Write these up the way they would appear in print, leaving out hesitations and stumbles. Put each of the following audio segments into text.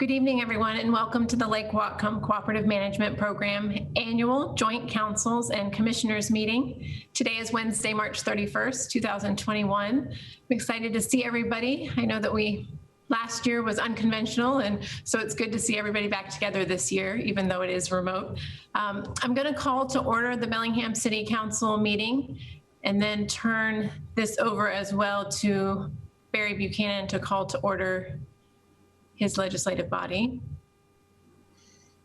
Good evening, everyone, and welcome to the Lake Whatcom Cooperative Management Program Annual Joint Councils and Commissioners Meeting. Today is Wednesday, March 31st, 2021. I'm excited to see everybody. I know that last year was unconventional, and so it's good to see everybody back together this year, even though it is remote. I'm going to call to order the Bellingham City Council meeting and then turn this over as well to Barry Buchanan to call to order his legislative body.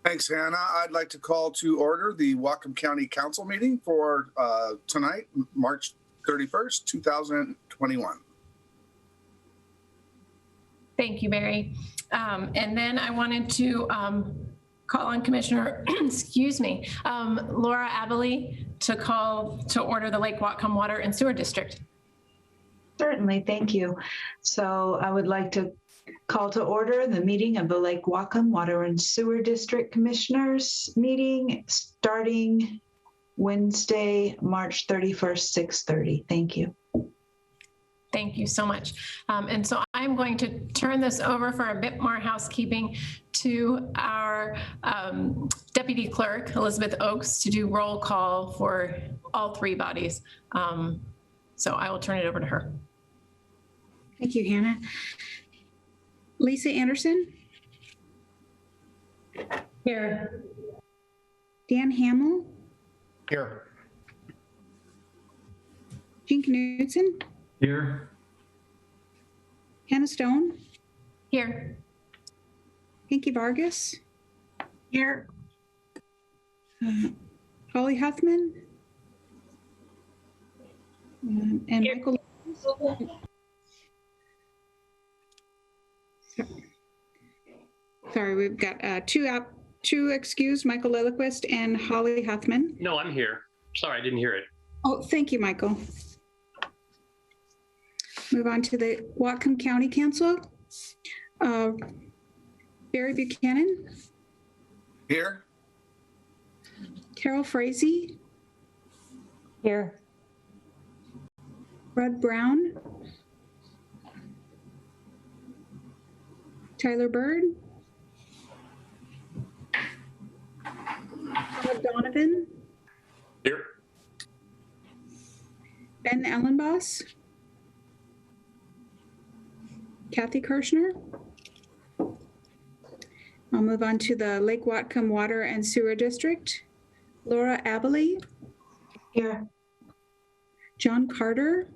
Thanks, Hannah. I'd like to call to order the Whatcom County Council meeting for tonight, March 31st, 2021. Thank you, Barry. And then I wanted to call on Commissioner, excuse me, Laura Abilene to call to order the Lake Whatcom Water and Sewer District. Certainly, thank you. So I would like to call to order the meeting of the Lake Whatcom Water and Sewer District Commissioners meeting starting Wednesday, March 31st, 6:30. Thank you. Thank you so much. And so I'm going to turn this over for a bit more housekeeping to our Deputy Clerk, Elizabeth Oakes, to do roll call for all three bodies. So I will turn it over to her. Thank you, Hannah. Lisa Anderson? Here. Dan Hamill? Here. Jean Knudsen? Here. Hannah Stone? Here. Pinky Vargas? Here. Holly Huffman? And Here. Michael. Sorry, we've got two excused, Michael Lillquist and Holly Huffman. No, I'm here. Sorry, I didn't hear it. Oh, thank you, Michael. Move on to the Whatcom County Council. Barry Buchanan, Here. Carol Frazee, Here. Rudd Brown, Tyler Bird, Todd Donovan, Here. Ben Ellenboss, Kathy Kirschner. I'll move on to the Lake Whatcom Water and Sewer District. Laura Abilene, Here. John Carter,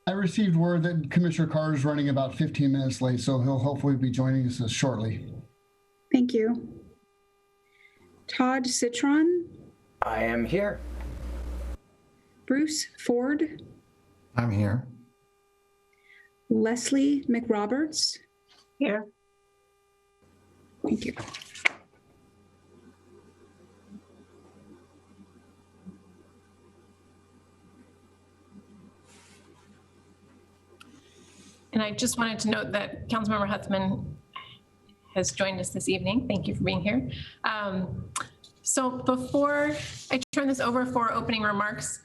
I received word that Commissioner Carter is running about 15 minutes late, so he'll hopefully be joining us shortly. thank you. Todd Citron, I am here. Bruce Ford, I'm here. Leslie McRoberts. Here. Thank you. And I just wanted to note that Councilmember Huffman has joined us this evening. Thank you for being here. So before I turn this over for opening remarks,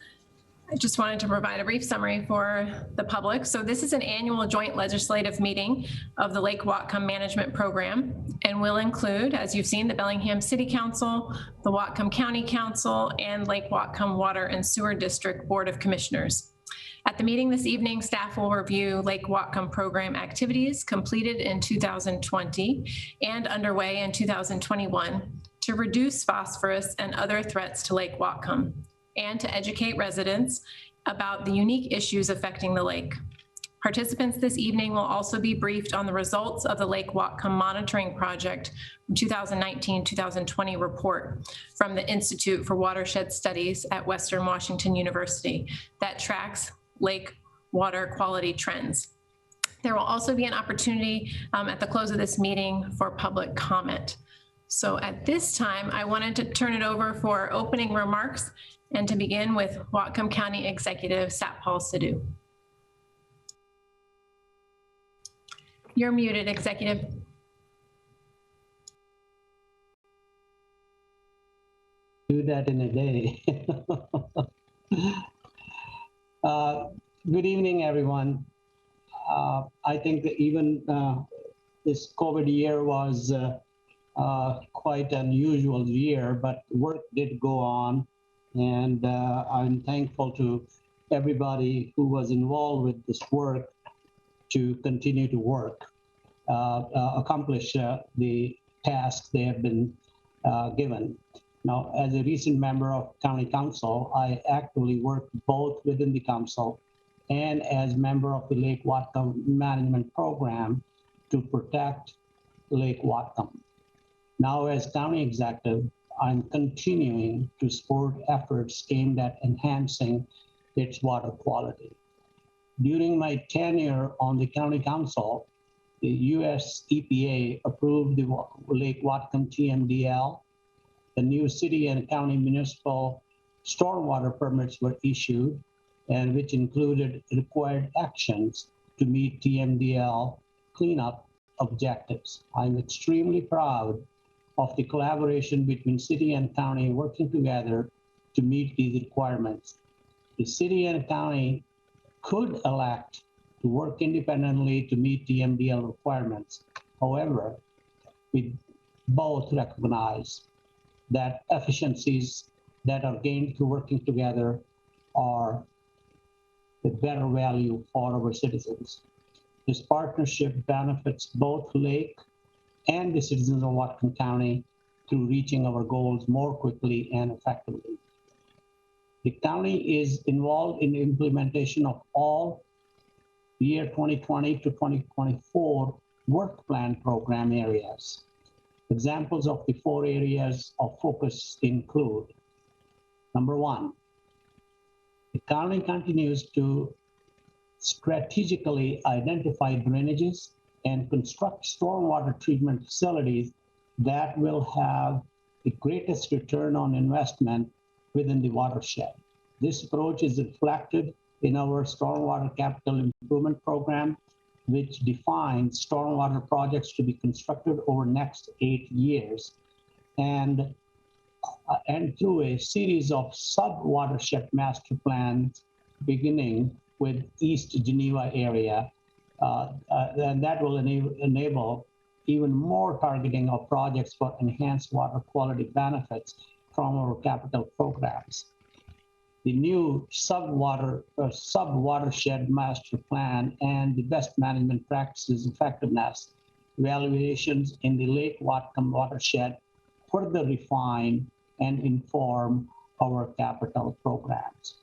I just wanted to provide a brief summary for the public. So this is an annual joint legislative meeting of the Lake Whatcom Management Program and will include, as you've seen, the Bellingham City Council, the Whatcom County Council, and Lake Whatcom Water and Sewer District Board of Commissioners. At the meeting this evening, staff will review Lake Whatcom program activities completed in 2020 and underway in 2021 to reduce phosphorus and other threats to Lake Whatcom, and to educate residents about the unique issues affecting the lake. Participants this evening will also be briefed on the results of the Lake Whatcom Monitoring Project 2019-2020 report from the Institute for Watershed Studies at Western Washington University that tracks lake water quality trends. There will also be an opportunity at the close of this meeting for public comment. So at this time, I wanted to turn it over for opening remarks and to begin with Whatcom County Executive Satpal Sidhu. You're muted, Executive. Do that in a day. Good evening, everyone. I think that even this COVID year was quite unusual year, but work did go on, and I'm thankful to everybody who was involved with this work to continue to work, accomplish the tasks they have been given. Now, as a recent member of County Council, I actively work both within the council and as member of the Lake Whatcom Management Program to protect Lake Whatcom. Now, as county executive, I'm continuing to support efforts aimed at enhancing its water quality. During my tenure on the county council, the US EPA approved the Lake Whatcom TMDL. The new city and county municipal stormwater permits were issued, and which included required actions to meet TMDL cleanup objectives. I'm extremely proud of the collaboration between city and county working together to meet these requirements. The city and county could elect to work independently to meet the MDL requirements. However, we both recognize that efficiencies that are gained through working together are a better value for our citizens. This partnership benefits both Lake and the citizens of Whatcom County through reaching our goals more quickly and effectively. The county is involved in the implementation of all year 2020 to 2024 work plan program areas. Examples of the 4 areas of focus include: number 1, the county continues to strategically identify drainages and construct stormwater treatment facilities that will have the greatest return on investment within the watershed. This approach is reflected in our Stormwater Capital Improvement Program, which defines stormwater projects to be constructed over the next 8 years, and through a series of sub-watershed master plans, beginning with East Geneva area, and that will enable even more targeting of projects for enhanced water quality benefits from our capital programs. The new sub-watershed master plan and the best management practices effectiveness evaluations in the Lake Whatcom watershed further refine and inform our capital programs.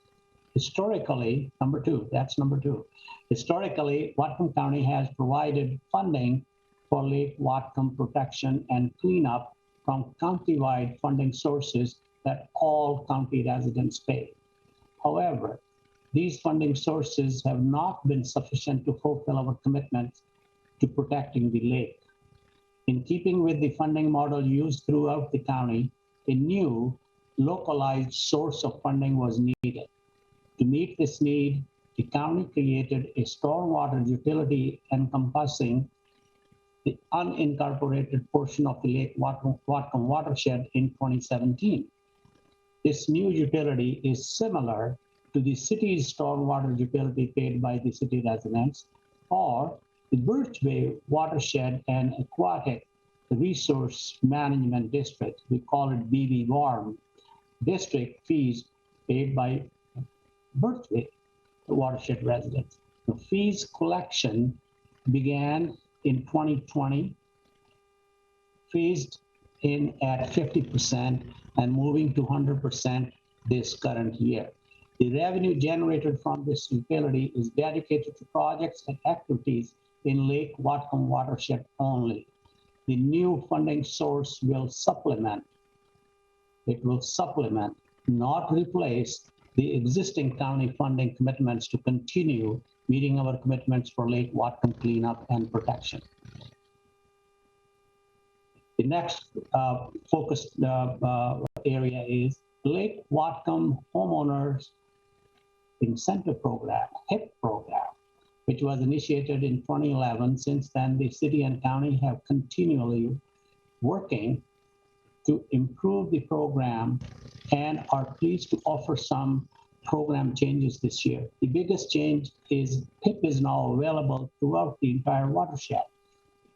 Historically, number two, historically, Whatcom County has provided funding for Lake Whatcom protection and cleanup from county-wide funding sources that all county residents pay. However, these funding sources have not been sufficient to fulfill our commitments to protecting the lake. In keeping with the funding model used throughout the county, a new localized source of funding was needed. To meet this need, the county created a stormwater utility encompassing the unincorporated portion of the Lake Whatcom watershed in 2017. This new utility is similar to the city's stormwater utility paid by the city residents, or the Birchway Watershed and Aquatic Resource Management District, we call it BB-WARM, district fees paid by Birchway watershed residents. The fees collection began in 2020, phased in at 50% and moving to 100% this current year. The revenue generated from this utility is dedicated to projects and activities in Lake Whatcom watershed only. The new funding source will supplement, not replace, the existing county funding commitments to continue meeting our commitments for Lake Whatcom cleanup and protection. The next focused area is Lake Whatcom Homeowners Incentive Program, HIP program, which was initiated in 2011. Since then, the city and county have continually working to improve the program and are pleased to offer some program changes this year. The biggest change is HIP is now available throughout the entire watershed.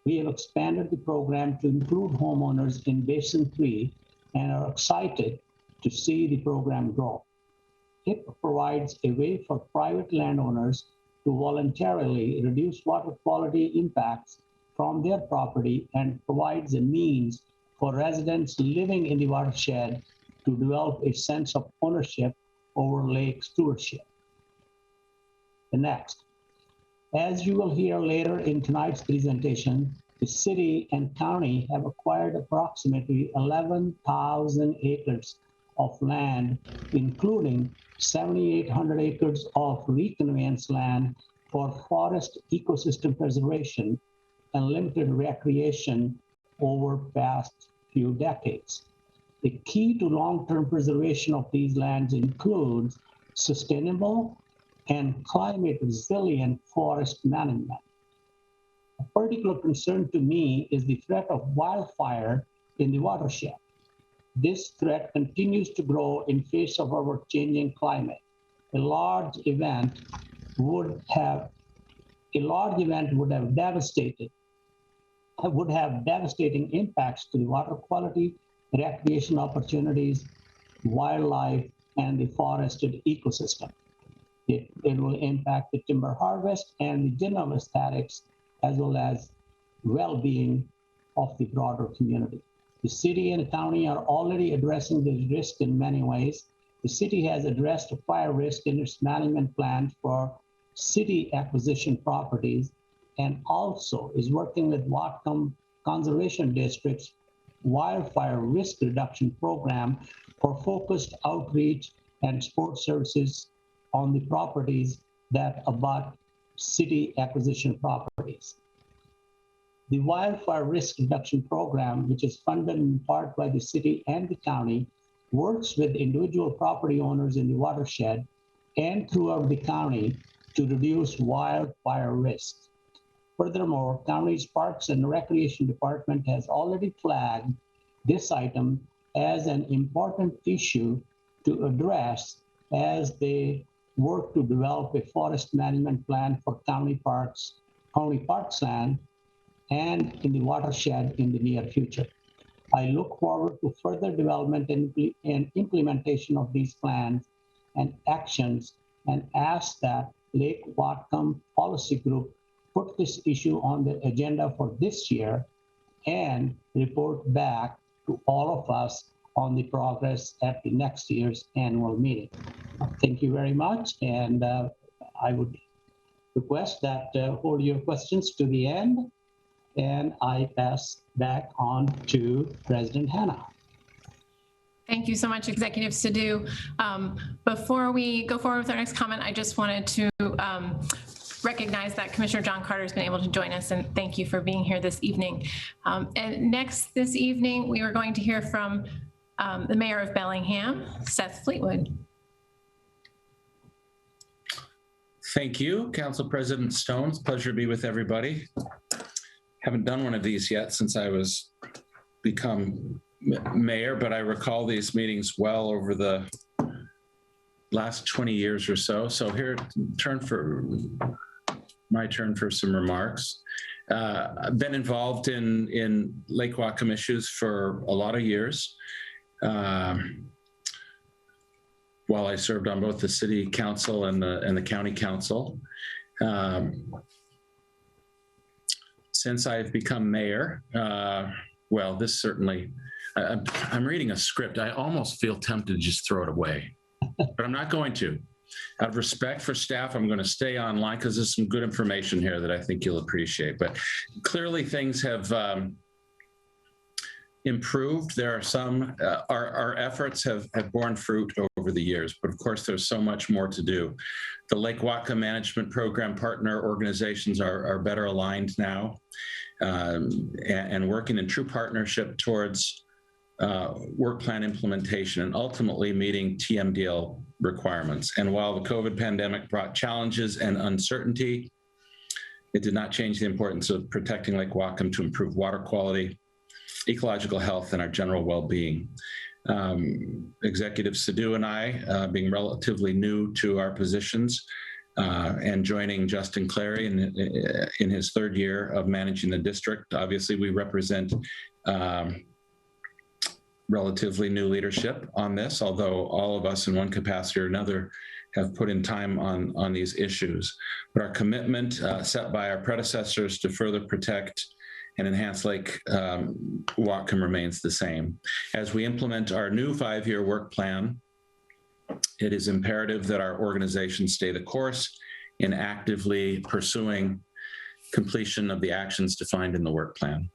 We have expanded the program to include homeowners in Basin 3 and are excited to see the program grow. HIP provides a way for private landowners to voluntarily reduce water quality impacts from their property and provides a means for residents living in the watershed to develop a sense of ownership over lake stewardship. The next, as you will hear later in tonight's presentation, the city and county have acquired approximately 11,000 acres of land, including 7,800 acres of reconveyance land for forest ecosystem preservation and limited recreation over past few decades. The key to long-term preservation of these lands includes sustainable and climate resilient forest management. A particular concern to me is the threat of wildfire in the watershed. This threat continues to grow in face of our changing climate. A large event would have devastating impacts to the water quality, recreation opportunities, wildlife, and the forested ecosystem. It will impact the timber harvest and the general aesthetics, as well as well-being of the broader community. The city and the county are already addressing this risk in many ways. The city has addressed a fire risk in its management plan for city acquisition properties, and also is working with Whatcom Conservation District's wildfire risk reduction program for focused outreach and support services on the properties that abut city acquisition properties. The wildfire risk reduction program, which is funded in part by the city and the county, works with individual property owners in the watershed and throughout the county to reduce wildfire risk. Furthermore, county's Parks and Recreation Department has already flagged this item as an important issue to address as they work to develop a forest management plan for county parks land and in the watershed in the near future. I look forward to further development and implementation of these plans and actions, and ask that Lake Whatcom Policy Group put this issue on the agenda for this year and report back to all of us on the progress at the next year's annual meeting. Thank you very much, and I would request that hold your questions to the end, and I pass back on to President Hannah. Thank you so much, Executive Sidhu. Before we go forward with our next comment, I just wanted to recognize that Commissioner John Carter has been able to join us, and thank you for being here this evening. And next this evening, we are going to hear from the Mayor of Bellingham, Seth Fleetwood. Thank you, Council President Stones. Pleasure to be with everybody. Haven't done one of these yet since I was become mayor, but I recall these meetings well over the last 20 years or so. So here, my turn for some remarks. I've been involved in Lake Whatcom issues for a lot of years. While I served on both the city council and the county council. Since I've become mayor, well, this certainly, I'm reading a script. I almost feel tempted to just throw it away, but I'm not going to. Out of respect for staff, I'm going to stay online because there's some good information here that I think you'll appreciate. But clearly things have improved. There are some, our efforts have borne fruit over the years, but of course there's so much more to do. The Lake Whatcom Management Program partner organizations are better aligned now and working in true partnership towards work plan implementation and ultimately meeting TMDL requirements. And while the COVID pandemic brought challenges and uncertainty, it did not change the importance of protecting Lake Whatcom to improve water quality, ecological health, and our general well-being. Executive Sidhu and I, being relatively new to our positions, and joining Justin Clary in his third year of managing the district. Obviously, we represent relatively new leadership on this, although all of us in one capacity or another have put in time on these issues. But our commitment set by our predecessors to further protect and enhance Lake Whatcom remains the same. As we implement our new 5-year work plan, it is imperative that our organization stay the course in actively pursuing completion of the actions defined in the work plan,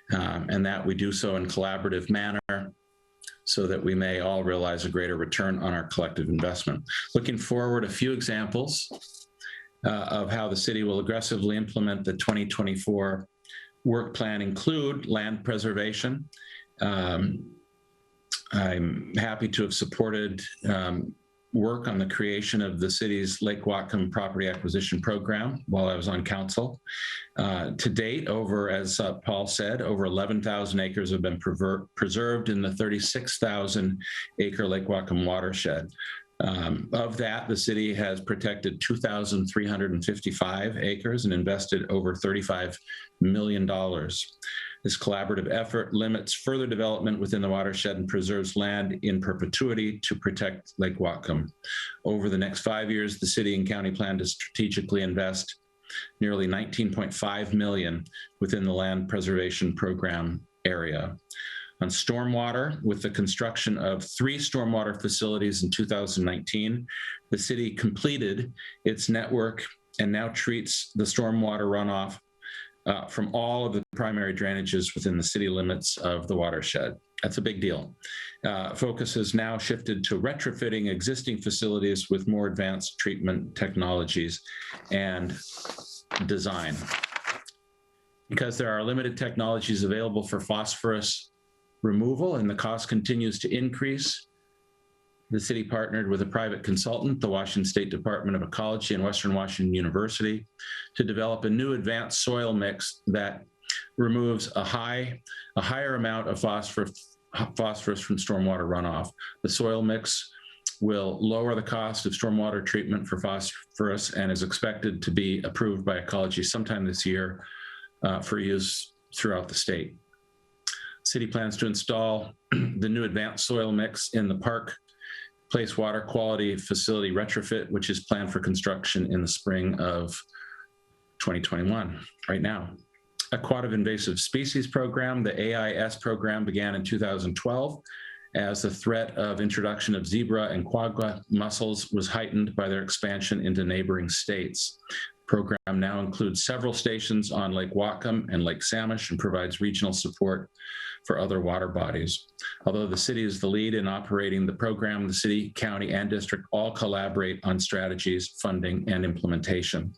and that we do so in collaborative manner so that we may all realize a greater return on our collective investment. Looking forward, a few examples of how the city will aggressively implement the 2024 work plan include land preservation. I'm happy to have supported work on the creation of the city's Lake Whatcom property acquisition program while I was on council. To date, as Paul said, over 11,000 acres have been preserved in the 36,000 acre Lake Whatcom watershed. Of that, the city has protected 2,355 acres and invested over $35 million. This collaborative effort limits further development within the watershed and preserves land in perpetuity to protect Lake Whatcom. Over the next 5 years, the city and county plan to strategically invest nearly $19.5 million within the land preservation program area. On stormwater, with the construction of 3 stormwater facilities in 2019, the city completed its network and now treats the stormwater runoff from all of the primary drainages within the city limits of the watershed. That's a big deal. Focus has now shifted to retrofitting existing facilities with more advanced treatment technologies and design. Because there are limited technologies available for phosphorus removal and the cost continues to increase, the city partnered with a private consultant, the Washington State Department of Ecology and Western Washington University, to develop a new advanced soil mix that removes a higher amount of phosphorus from stormwater runoff. The soil mix will lower the cost of stormwater treatment for phosphorus and is expected to be approved by Ecology sometime this year for use throughout the state. City plans to install the new advanced soil mix in the Park Place water quality facility retrofit, which is planned for construction in the spring of 2021, right now. Aquatic invasive species program, the AIS program, began in 2012 as the threat of introduction of zebra and quagga mussels was heightened by their expansion into neighboring states. The program now includes several stations on Lake Whatcom and Lake Samish and provides regional support for other water bodies. Although the city is the lead in operating the program, the city, county, and district all collaborate on strategies, funding, and implementation.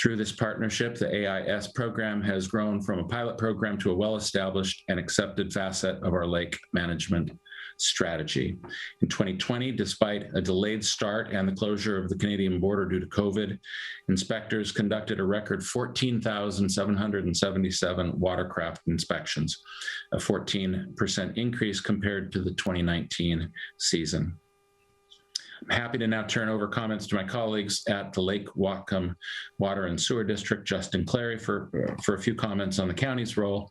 Through this partnership, the AIS program has grown from a pilot program to a well-established and accepted facet of our lake management strategy. In 2020, despite a delayed start and the closure of the Canadian border due to COVID, inspectors conducted a record 14,777 watercraft inspections, a 14% increase compared to the 2019 season. I'm happy to now turn over comments to my colleagues at the Lake Whatcom Water and Sewer District, Justin Clary, for a few comments on the county's role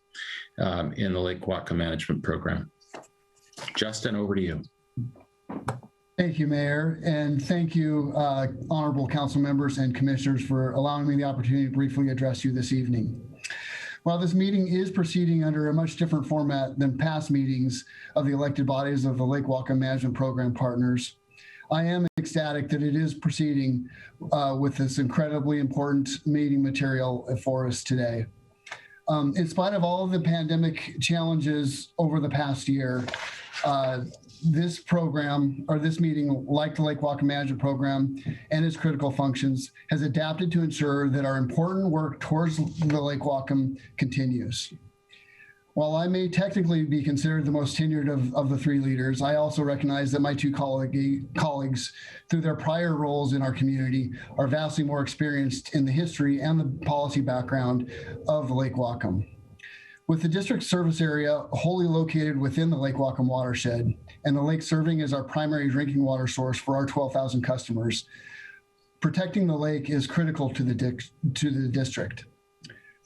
in the Lake Whatcom Management Program. Justin, over to you. Thank you, Mayor, and thank you, honorable council members and commissioners, for allowing me the opportunity to briefly address you this evening. While this meeting is proceeding under a much different format than past meetings of the elected bodies of the Lake Whatcom Management Program partners, I am ecstatic that it is proceeding with this incredibly important meeting material for us today. In spite of all of the pandemic challenges over the past year, this program, or this meeting, like the Lake Whatcom Management Program and its critical functions, has adapted to ensure that our important work towards the Lake Whatcom continues. While I may technically be considered the most tenured of the 3 leaders, I also recognize that my 2 colleagues, through their prior roles in our community, are vastly more experienced in the history and the policy background of Lake Whatcom. With the district service area wholly located within the Lake Whatcom watershed, and the lake serving as our primary drinking water source for our 12,000 customers, protecting the lake is critical to the district.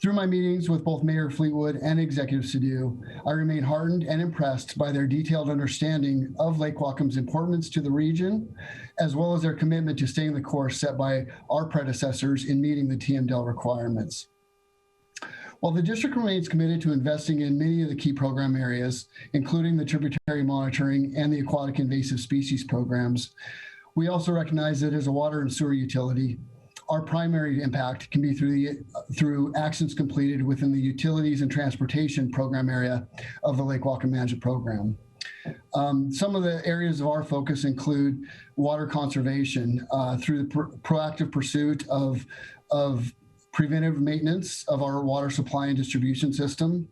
Through my meetings with both Mayor Fleetwood and Executive Sadhu, I remain heartened and impressed by their detailed understanding of Lake Whatcom's importance to the region, as well as their commitment to staying the course set by our predecessors in meeting the TMDL requirements. While the district remains committed to investing in many of the key program areas, including the tributary monitoring and the aquatic invasive species programs, we also recognize that as a water and sewer utility, our primary impact can be through actions completed within the utilities and transportation program area of the Lake Whatcom Management Program. Some of the areas of our focus include water conservation through the proactive pursuit of preventive maintenance of our water supply and distribution system.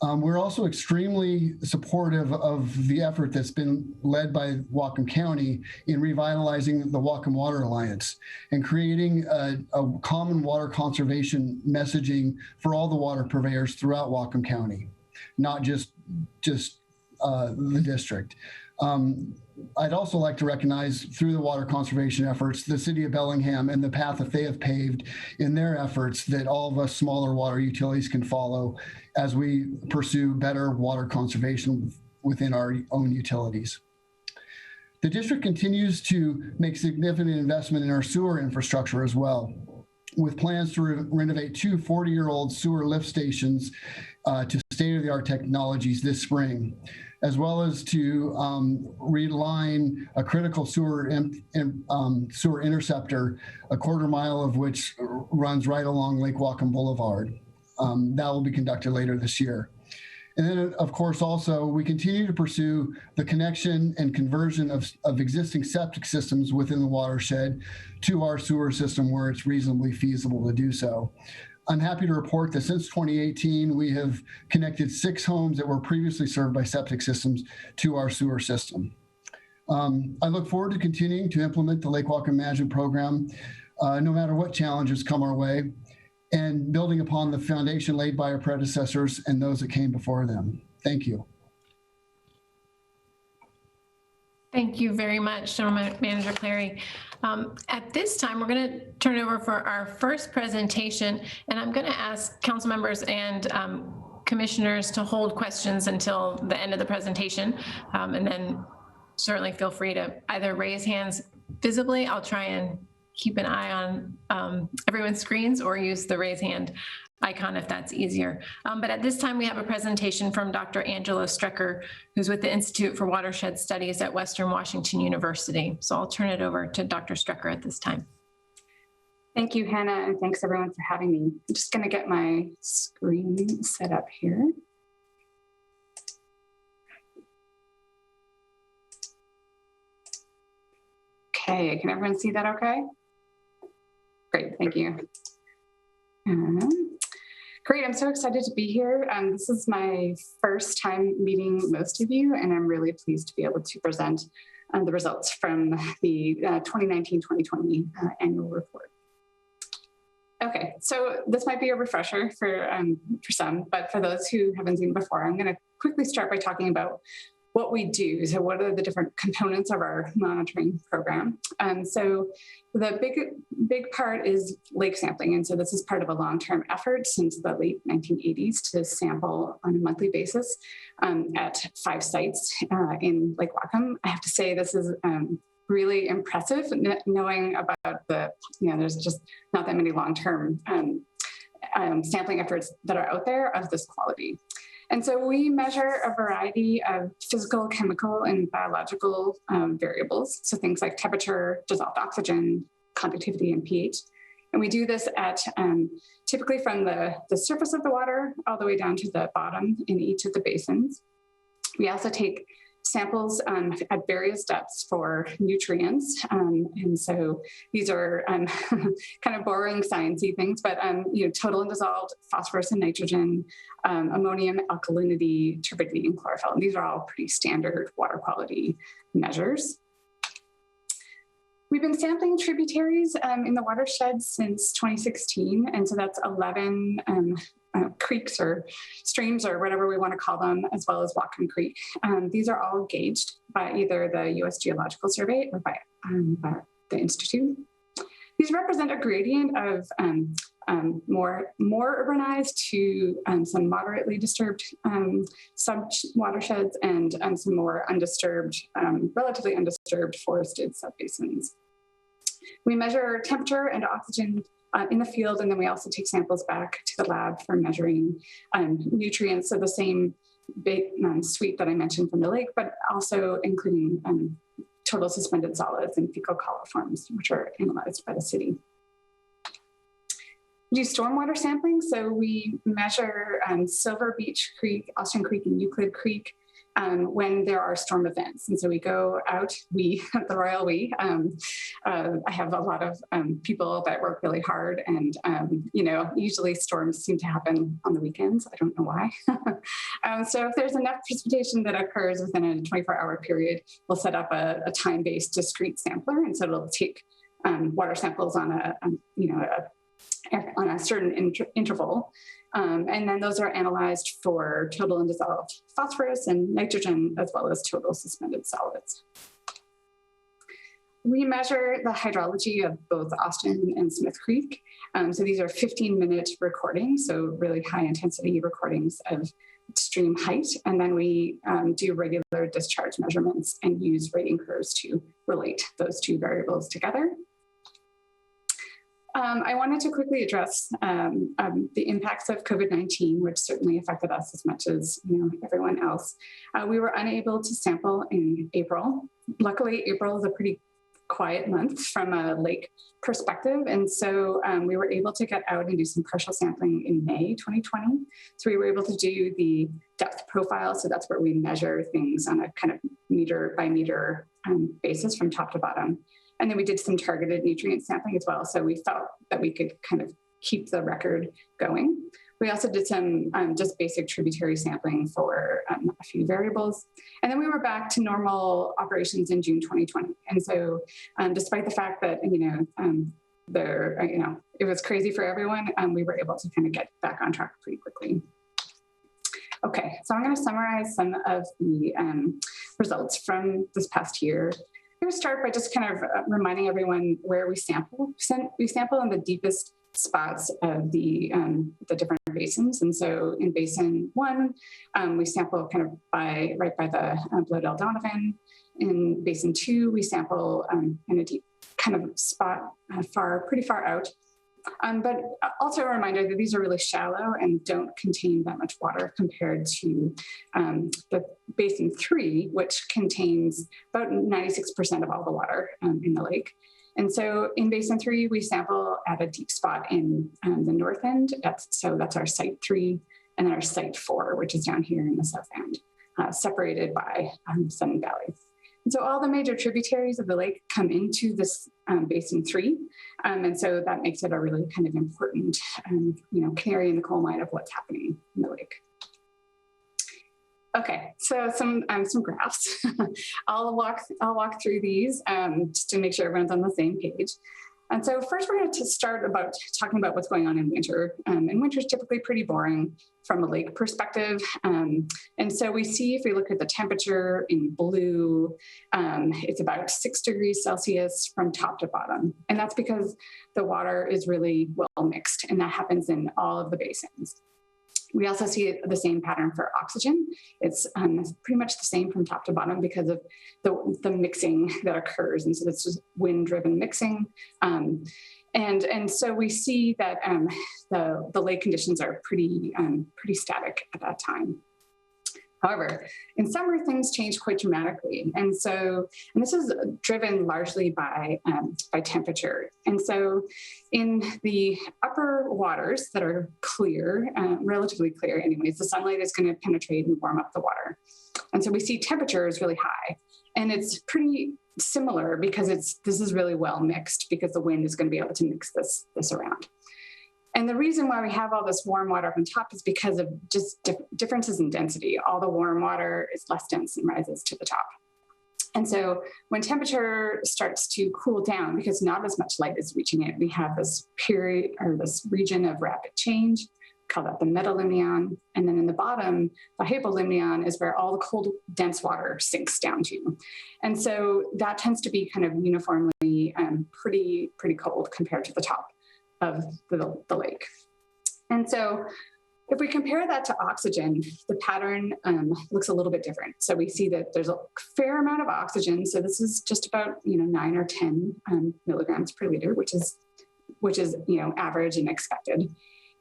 We're also extremely supportive of the effort that's been led by Whatcom County in revitalizing the Whatcom Water Alliance and creating a common water conservation messaging for all the water purveyors throughout Whatcom County, not just the district. I'd also like to recognize through the water conservation efforts, the city of Bellingham and the path that they have paved in their efforts that all of us smaller water utilities can follow as we pursue better water conservation within our own utilities. The district continues to make significant investment in our sewer infrastructure as well, with plans to renovate two 40-year-old sewer lift stations to state-of-the-art technologies this spring, as well as to reline a critical sewer interceptor, a quarter mile of which runs right along Lake Whatcom Boulevard. That will be conducted later this year. And then, of course, also, we continue to pursue the connection and conversion of existing septic systems within the watershed to our sewer system where it's reasonably feasible to do so. I'm happy to report that since 2018, we have connected 6 homes that were previously served by septic systems to our sewer system. I look forward to continuing to implement the Lake Whatcom Management Program, no matter what challenges come our way, and building upon the foundation laid by our predecessors and those that came before them. Thank you. Thank you very much, General Manager Clary. At this time, we're going to turn it over for our first presentation, and I'm going to ask council members and commissioners to hold questions until the end of the presentation, and then certainly feel free to either raise hands visibly. I'll try and keep an eye on everyone's screens, or use the raise hand icon if that's easier. But at this time, we have a presentation from Dr. Angela Strecker, who's with the Institute for Watershed Studies at Western Washington University. So I'll turn it over to Dr. Strecker at this time. Thank you, Hannah, and thanks everyone for having me. I'm just gonna get my screen set up here. Okay, can everyone see that okay? Great, thank you. Great, I'm so excited to be here. This is my first time meeting most of you, and I'm really pleased to be able to present the results from the 2019-2020 annual report. Okay, so this might be a refresher for some, but for those who haven't seen before, I'm going to quickly start by talking about what we do. So what are the different components of our monitoring program? So the big part is lake sampling. And so this is part of a long-term effort since the late 1980s to sample on a monthly basis at 5 sites in Lake Whatcom. I have to say this is really impressive, knowing about there's just not that many long-term sampling efforts that are out there of this quality. And so we measure a variety of physical, chemical, and biological variables. So things like temperature, dissolved oxygen, conductivity, and pH. And we do this at typically from the surface of the water all the way down to the bottom in each of the basins. We also take samples at various depths for nutrients. And so these are kind of boring sciencey things, but total and dissolved phosphorus and nitrogen, ammonium, alkalinity, turbidity, and chlorophyll. And these are all pretty standard water quality measures. We've been sampling tributaries in the watershed since 2016. And so that's 11 creeks or streams or whatever we want to call them, as well as Whatcom Creek. These are all gauged by either the U.S. Geological Survey or by the Institute. These represent a gradient of more urbanized to some moderately disturbed sub-watersheds and some more undisturbed, relatively undisturbed forested subbasins. We measure temperature and oxygen in the field, and then we also take samples back to the lab for measuring nutrients of the same suite that I mentioned from the lake, but also including total suspended solids and fecal coliforms, which are analyzed by the city. We do stormwater sampling, so we measure Silver Beach Creek, Austin Creek, and Euclid Creek when there are storm events. And so we go out, the royal we. I have a lot of people that work really hard, and usually storms seem to happen on the weekends. I don't know why. So if there's enough precipitation that occurs within a 24-hour period, we'll set up a time-based discrete sampler, and so it'll take water samples on a certain interval. And then those are analyzed for total and dissolved phosphorus and nitrogen, as well as total suspended solids. We measure the hydrology of both Austin and Smith Creek. So these are 15-minute recordings, so really high intensity recordings of stream height. And then we do regular discharge measurements and use rating curves to relate those two variables together. I wanted to quickly address the impacts of COVID-19, which certainly affected us as much as everyone else. We were unable to sample in April. Luckily, April is a pretty quiet month from a lake perspective, and so we were able to get out and do some partial sampling in May 2020. So we were able to do the depth profile, so that's where we measure things on a kind of meter by meter basis from top to bottom. And then we did some targeted nutrient sampling as well. So we felt that we could kind of keep the record going. We also did some just basic tributary sampling for a few variables. And then we were back to normal operations in June 2020. And so despite the fact that, it was crazy for everyone, we were able to kind of get back on track pretty quickly. Okay, so I'm going to summarize some of the results from this past year. I'm going to start by just kind of reminding everyone where we sample. We sample in the deepest spots of the different basins. And so in Basin 1, we sample kind of right by the Bloedel Donovan. In Basin 2, we sample in a deep kind of spot pretty far out. But also a reminder that these are really shallow and don't contain that much water compared to the Basin 3, which contains about 96% of all the water in the lake. And so in Basin 3, we sample at a deep spot in the north end. That's our Site 3, and then our Site 4, which is down here in the south end, separated by Sun Valley. And so all the major tributaries of the lake come into this Basin 3. And so that makes it a really kind of important, canary in the coal mine of what's happening in the lake. Okay, so some graphs. I'll walk through these just to make sure everyone's on the same page. And so first we're going to start talking about what's going on in winter. And winter is typically pretty boring from a lake perspective. And so we see, if we look at the temperature in blue, it's about 6 degrees Celsius from top to bottom. And that's because the water is really well mixed, and that happens in all of the basins. We also see the same pattern for oxygen. It's pretty much the same from top to bottom because of the mixing that occurs. And so this is wind-driven mixing. And so we see that the lake conditions are pretty static at that time. However, in summer, things change quite dramatically. And this is driven largely by temperature. And so in the upper waters that are clear, relatively clear anyways, the sunlight is going to penetrate and warm up the water. And so we see temperature is really high. And it's pretty similar because this is really well mixed because the wind is going to be able to mix this around. And the reason why we have all this warm water up on top is because of just differences in density. All the warm water is less dense and rises to the top. And so when temperature starts to cool down, because not as much light is reaching it, we have this period or this region of rapid change call that the metalimnion. And then in the bottom, the hypolimnion is where all the cold, dense water sinks down to. And so that tends to be kind of uniformly pretty cold compared to the top of the lake. And so if we compare that to oxygen, the pattern looks a little bit different. So we see that there's a fair amount of oxygen. So this is just about 9 or 10 milligrams per liter, which is average and expected.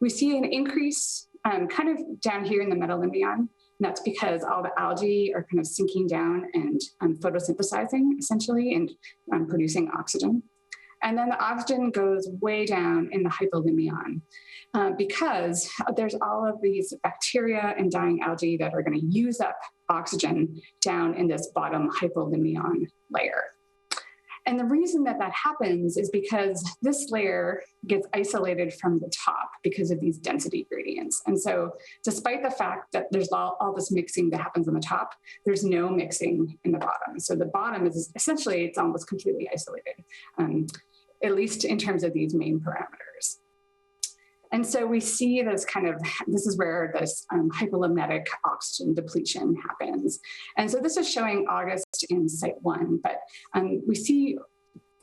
We see an increase kind of down here in the metalimnion. And that's because all the algae are kind of sinking down and photosynthesizing essentially and producing oxygen. And then the oxygen goes way down in the hypolimnion because there's all of these bacteria and dying algae that are going to use up oxygen down in this bottom hypolimnion layer. And the reason that happens is because this layer gets isolated from the top because of these density gradients. And so despite the fact that there's all this mixing that happens on the top, there's no mixing in the bottom. So the bottom is essentially, it's almost completely isolated, at least in terms of these main parameters. And so we see this this is where this hypolimnetic oxygen depletion happens. And so this is showing August in Site 1, but we see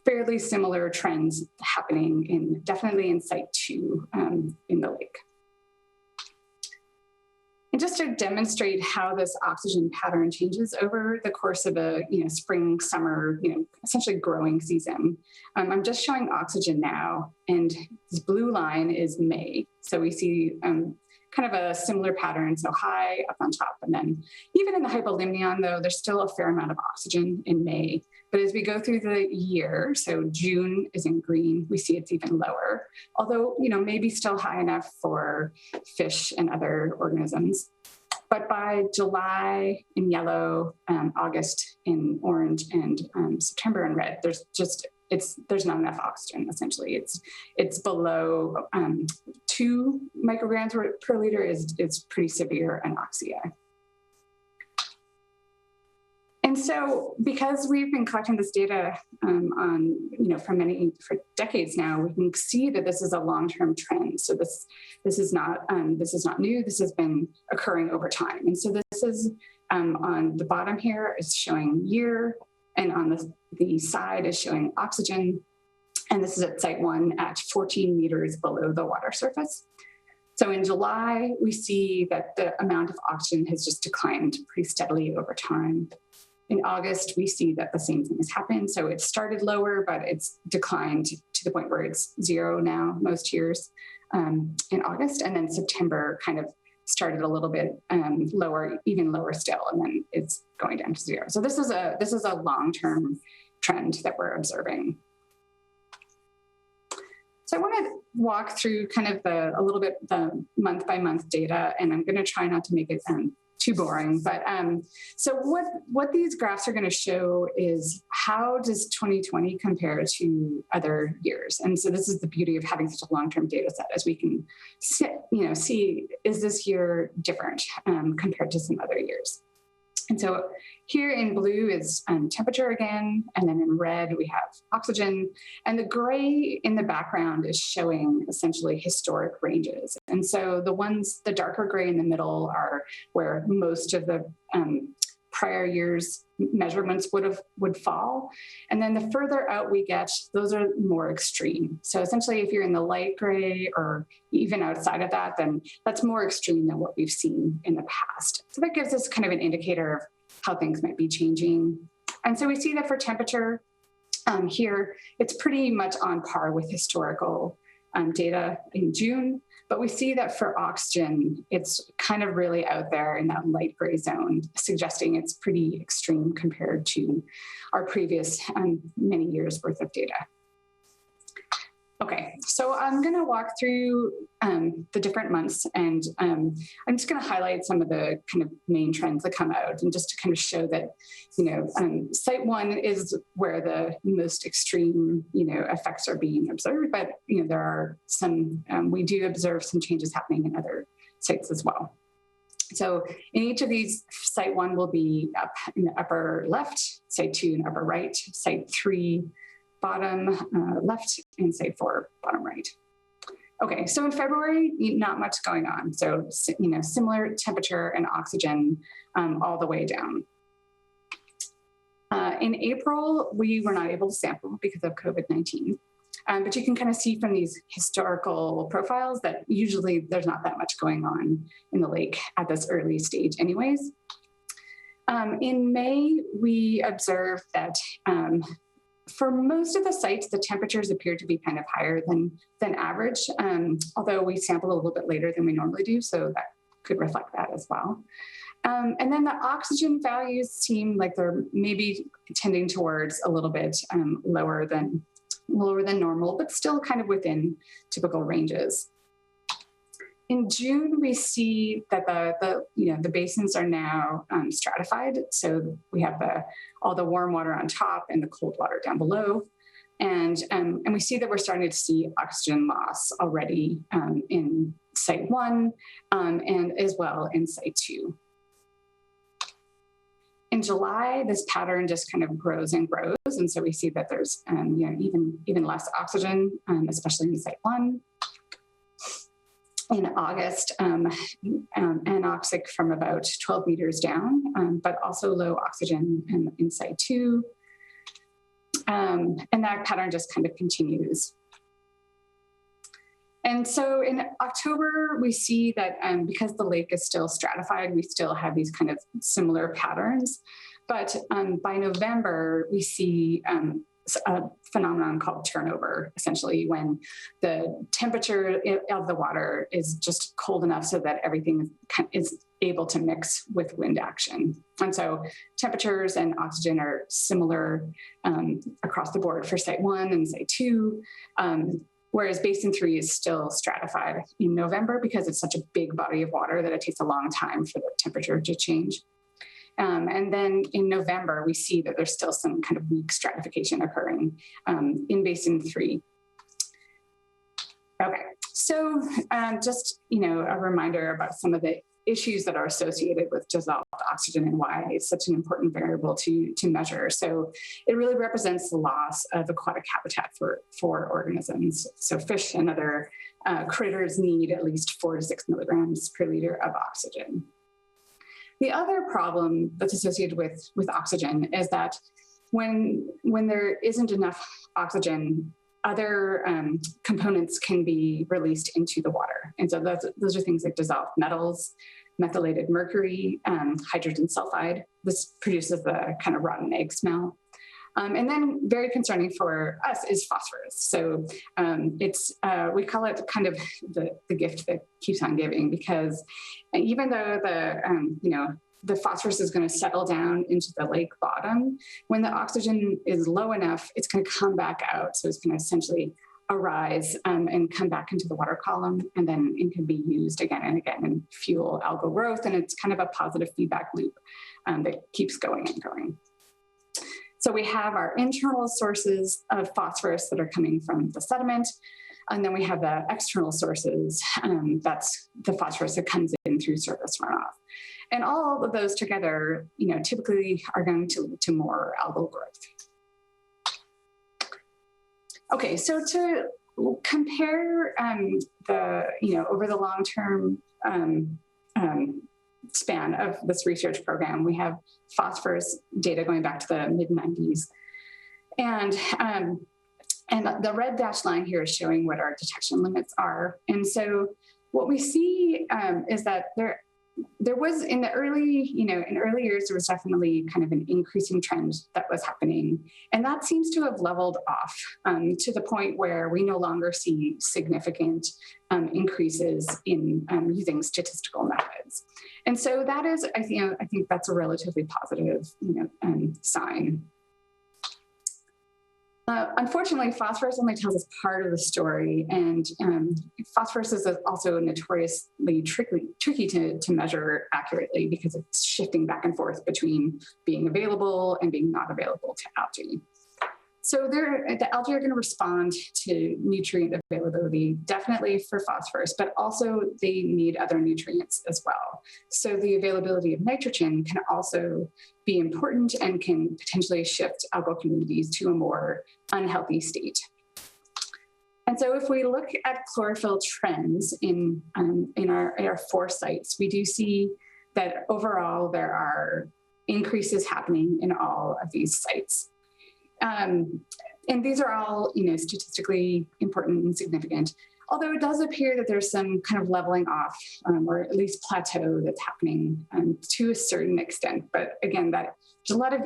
fairly similar trends happening definitely in Site 2 in the lake. And just to demonstrate how this oxygen pattern changes over the course of a spring, summer, essentially growing season, I'm just showing oxygen now, and this blue line is May. So we see kind of a similar pattern, so high up on top, and then even in the hypolimnion, though, there's still a fair amount of oxygen in May. But as we go through the year, so June is in green, we see it's even lower, although, maybe still high enough for fish and other organisms. But by July in yellow, August in orange, and September in red, there's not enough oxygen, essentially. It's below 2 micrograms per liter is pretty severe anoxia. And so because we've been collecting this data for decades now, we can see that this is a long-term trend. So this is not new. This has been occurring over time. And so this is on the bottom here is showing year, and on the side is showing oxygen. And this is at Site 1 at 14 meters below the water surface. So in July, we see that the amount of oxygen has just declined pretty steadily over time. In August, we see that the same thing has happened. So it started lower, but it's declined to the point where it's 0 now, most years in August. And then September kind of started a little bit lower, even lower still, and then it's going down to 0. So this is a long-term trend that we're observing. So I want to walk through kind of a little bit the month-by-month data, and I'm going to try not to make it too boring. But so what these graphs are going to show is how does 2020 compare to other years? And so this is the beauty of having such a long-term data set, as we can see, is this year different compared to some other years? And so here in blue is temperature again, and then in red we have oxygen, and the gray in the background is showing essentially historic ranges. And so the darker gray in the middle are where most of the prior years measurements would fall. And then the further out we get, those are more extreme. So essentially, if you're in the light gray or even outside of that, then that's more extreme than what we've seen in the past. So that gives us kind of an indicator of how things might be changing. And so we see that for temperature here, it's pretty much on par with historical data in June. But we see that for oxygen, it's kind of really out there in that light gray zone, suggesting it's pretty extreme compared to our previous many years worth of data. Okay, so I'm going to walk through the different months, and I'm just going to highlight some of the kind of main trends that come out, and just to kind of show that, Site 1 is where the most extreme, effects are being observed, but, there are some, we do observe some changes happening in other sites as well. So in each of these, Site 1 will be up in the upper left, Site 2 in the upper right, Site 3 bottom left, and Site 4 bottom right. Okay, so in February, not much going on. So, similar temperature and oxygen all the way down. In April, we were not able to sample because of COVID-19. But you can kind of see from these historical profiles that usually there's not that much going on in the lake at this early stage anyways. In May, we observed that for most of the sites, the temperatures appear to be kind of higher than average, although we sampled a little bit later than we normally do, so that could reflect that as well. And then the oxygen values seem like they're maybe tending towards a little bit lower than normal, but still kind of within typical ranges. In June, we see that the basins are now stratified. So we have all the warm water on top and the cold water down below. And we see that we're starting to see oxygen loss already in Site 1 and as well in Site 2. In July, this pattern just kind of grows and grows. And so we see that there's even less oxygen, especially in Site 1. In August, anoxic from about 12 meters down, but also low oxygen in Site 2. And that pattern just kind of continues. And so in October, we see that because the lake is still stratified, we still have these kind of similar patterns. But by November, we see a phenomenon called turnover, essentially when the temperature of the water is just cold enough so that everything is able to mix with wind action. And so temperatures and oxygen are similar across the board for Site 1 and Site 2. Whereas Basin 3 is still stratified in November because it's such a big body of water that it takes a long time for the temperature to change. And then in November, we see that there's still some kind of weak stratification occurring in Basin 3. Okay, so just a reminder about some of the issues that are associated with dissolved oxygen and why it's such an important variable to measure. So it really represents the loss of aquatic habitat for organisms. So fish and other critters need at least 4 to 6 milligrams per liter of oxygen. The other problem that's associated with oxygen is that when there isn't enough oxygen, other components can be released into the water. And so those are things like dissolved metals, methylated mercury, hydrogen sulfide. This produces the kind of rotten egg smell. And then very concerning for us is phosphorus. So we call it kind of the gift that keeps on giving, because even though the phosphorus is going to settle down into the lake bottom, when the oxygen is low enough, it's going to come back out. So it's going to essentially arise and come back into the water column, and then it can be used again and again and fuel algal growth. And it's kind of a positive feedback loop that keeps going and going. So we have our internal sources of phosphorus that are coming from the sediment. And then we have the external sources, that's the phosphorus that comes in through surface runoff. And all of those together, typically are going to more algal growth. Okay, so to compare over the long-term span of this research program, we have phosphorus data going back to the mid-90s. And the red dashed line here is showing what our detection limits are. And so what we see is that there was in early years, there was definitely kind of an increasing trend that was happening. And that seems to have leveled off to the point where we no longer see significant increases in using statistical methods. And so that is, I think that's a relatively positive sign. Unfortunately, phosphorus only tells us part of the story, and phosphorus is also notoriously tricky to measure accurately because it's shifting back and forth between being available and being not available to algae. So the algae are going to respond to nutrient availability, definitely for phosphorus, but also they need other nutrients as well. So the availability of nitrogen can also be important and can potentially shift algal communities to a more unhealthy state. And so if we look at chlorophyll trends in our 4 sites, we do see that overall there are increases happening in all of these sites. And these are all, statistically important and significant, although it does appear that there's some kind of leveling off or at least plateau that's happening to a certain extent. But again, there's a lot of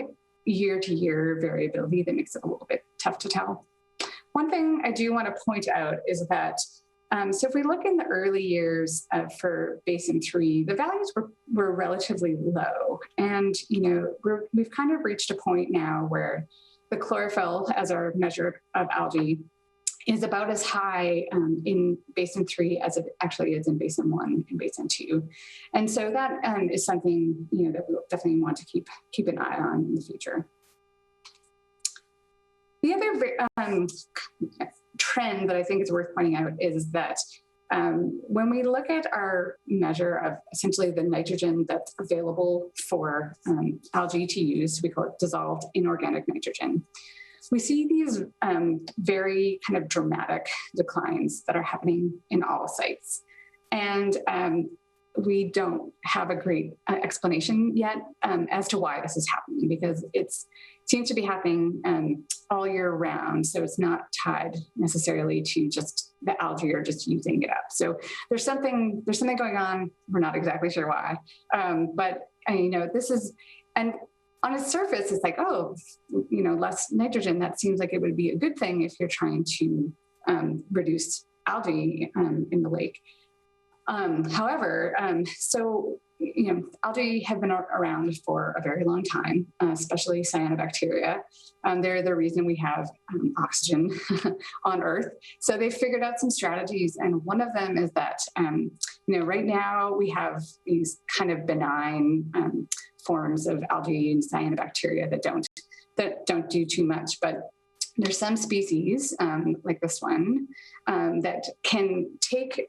year-to-year variability that makes it a little bit tough to tell. One thing I do want to point out is that, so if we look in the early years for Basin 3, the values were relatively low. And, we've kind of reached a point now where the chlorophyll as our measure of algae is about as high in Basin 3 as it actually is in Basin 1 and Basin 2. And so that is something, that we'll definitely want to keep an eye on in the future. The other trend that I think is worth pointing out is that when we look at our measure of essentially the nitrogen that's available for algae to use, we call it dissolved inorganic nitrogen. We see these very kind of dramatic declines that are happening in all sites. And we don't have a great explanation yet as to why this is happening, because it seems to be happening all year round. So it's not tied necessarily to just the algae or just using it up. So there's something going on. We're not exactly sure why, but this is, and on its surface, it's like, oh, less nitrogen. That seems like it would be a good thing if you're trying to reduce algae in the lake. However, algae have been around for a very long time, especially cyanobacteria. They're the reason we have oxygen on Earth. So they figured out some strategies, and one of them is that right now we have these kind of benign forms of algae and cyanobacteria that don't do too much, but there's some species like this one that can take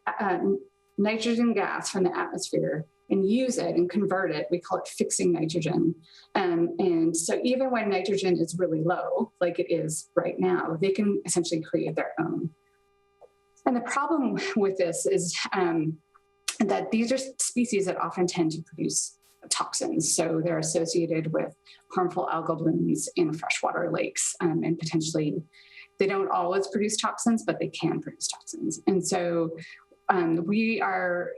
nitrogen gas from the atmosphere and use it and convert it. We call it fixing nitrogen. And so even when nitrogen is really low, like it is right now, they can essentially create their own. And the problem with this is that these are species that often tend to produce toxins. So they're associated with harmful algal blooms in freshwater lakes, and potentially they don't always produce toxins, but they can produce toxins. And so we are,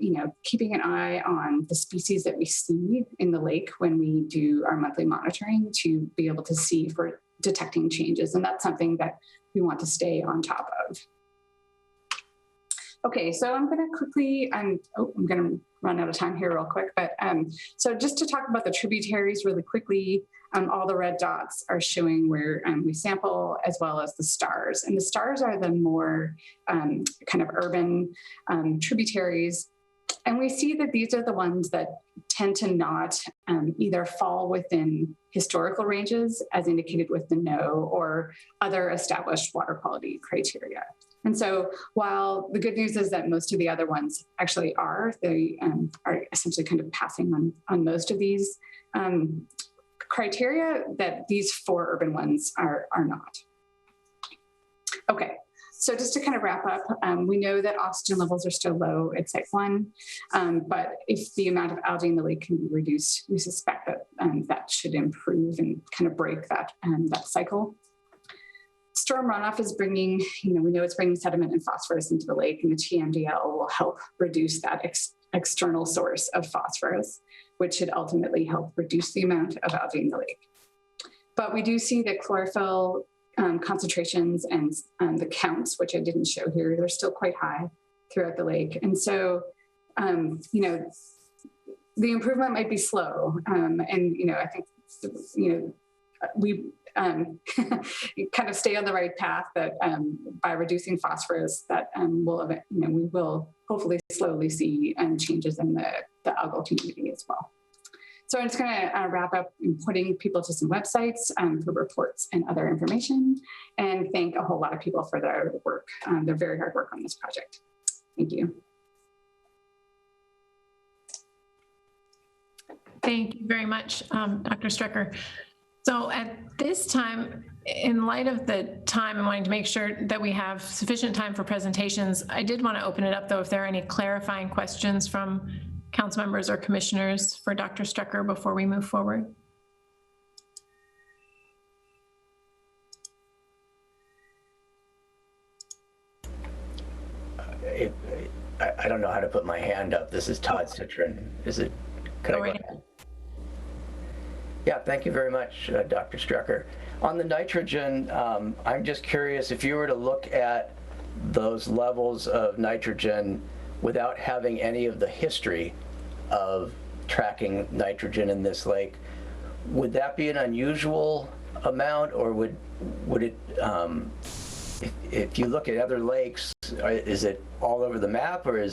keeping an eye on the species that we see in the lake when we do our monthly monitoring to be able to see if we're detecting changes. And that's something that we want to stay on top of. Okay, so I'm going to quickly, I'm going to run out of time here real quick, but so just to talk about the tributaries really quickly, all the red dots are showing where we sample, as well as the stars. And the stars are the more kind of urban tributaries. And we see that these are the ones that tend to not either fall within historical ranges, as indicated with the no, or other established water quality criteria. And so while the good news is that most of the other ones actually they are essentially kind of passing on most of these criteria, that these 4 urban ones are not. Okay, so just to kind of wrap up, we know that oxygen levels are still low at Site 1, but if the amount of algae in the lake can be reduced, we suspect that that should improve and kind of break that cycle. Storm runoff is bringing, we know it's bringing sediment and phosphorus into the lake, and the TMDL will help reduce that external source of phosphorus, which should ultimately help reduce the amount of algae in the lake. But we do see that chlorophyll concentrations and the counts, which I didn't show here, they're still quite high throughout the lake. And so, the improvement might be slow. And, I think, we kind of stay on the right path, that by reducing phosphorus, that we will hopefully slowly see changes in the algal community as well. So I'm just going to wrap up in pointing people to some websites for reports and other information, and thank a whole lot of people for their work, their very hard work on this project. Thank you. Thank you very much, Dr. Strecker. So at this time, in light of the time and wanting to make sure that we have sufficient time for presentations, I did want to open it up, though, if there are any clarifying questions from council members or commissioners for Dr. Strecker before we move forward. I don't know how to put my hand up. This is Todd Citron. Is it? Could I go ahead? Yeah, thank you very much, Dr. Strecker. On the nitrogen, I'm just curious if you were to look at those levels of nitrogen without having any of the history of tracking nitrogen in this lake, would that be an unusual amount, or would it, if you look at other lakes, is it all over the map, or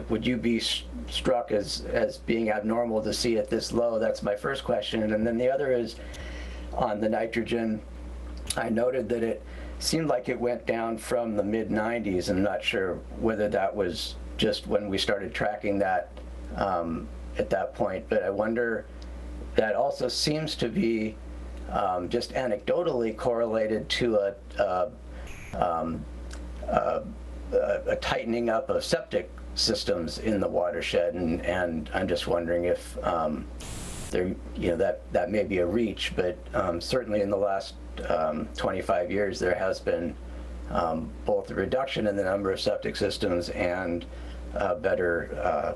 would you be struck as being abnormal to see it this low? That's my first question. And then the other is on the nitrogen. I noted that it seemed like it went down from the mid 90s. I'm not sure whether that was just when we started tracking that at that point, but I wonder, that also seems to be just anecdotally correlated to a tightening up of septic systems in the watershed, and I'm just wondering if there, that may be a reach, but certainly in the last 25 years there has been both a reduction in the number of septic systems and better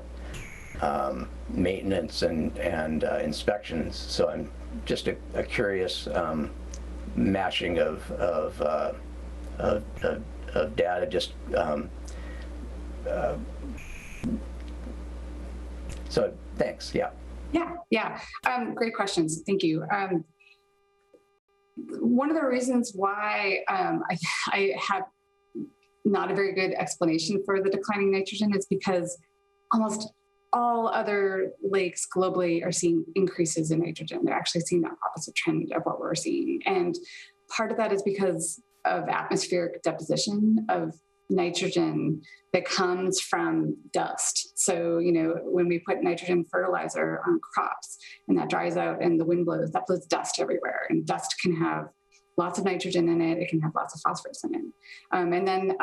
maintenance and inspections. So I'm just a curious mashing of data. Just so thanks. Yeah. Great questions. Thank you. One of the reasons why I have not a very good explanation for the declining nitrogen is because almost all other lakes globally are seeing increases in nitrogen. They're actually seeing the opposite trend of what we're seeing. And part of that is because of atmospheric deposition of nitrogen that comes from dust. So, when we put nitrogen fertilizer on crops and that dries out and the wind blows, that blows dust everywhere. And dust can have lots of nitrogen in it. It can have lots of phosphorus in it. And then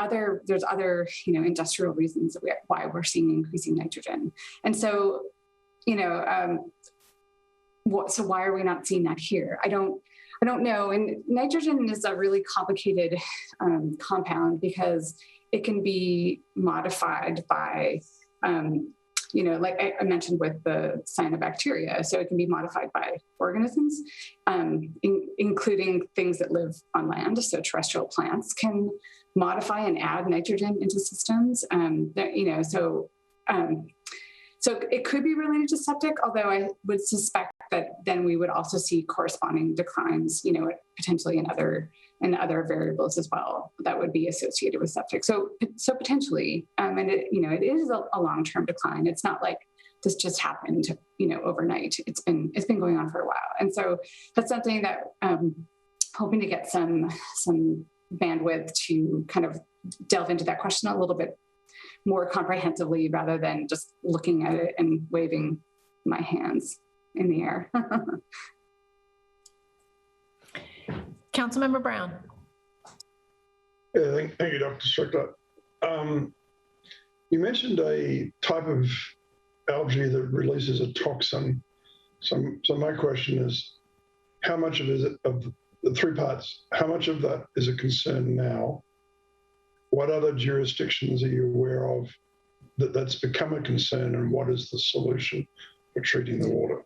there's other, industrial reasons why we're seeing increasing nitrogen. And so, so why are we not seeing that here? I don't know. And nitrogen is a really complicated compound because it can be modified by, like I mentioned with the cyanobacteria. So it can be modified by organisms, including things that live on land. So terrestrial plants can modify and add nitrogen into systems. So it could be related to septic, although I would suspect that then we would also see corresponding declines, potentially in other variables as well that would be associated with septic. So potentially, and it is a long-term decline. It's not like this just happened, overnight. It's been going on for a while, and so that's something that hoping to get some bandwidth to kind of delve into that question a little bit more comprehensively rather than just looking at it and waving my hands in the air. Councilmember Brown. Yeah, thank you, Dr. Strickler. You mentioned a type of algae that releases a toxin. So my question is, how much of the three parts, how much of that is a concern now? What other jurisdictions are you aware of that's become a concern, and what is the solution for treating the water?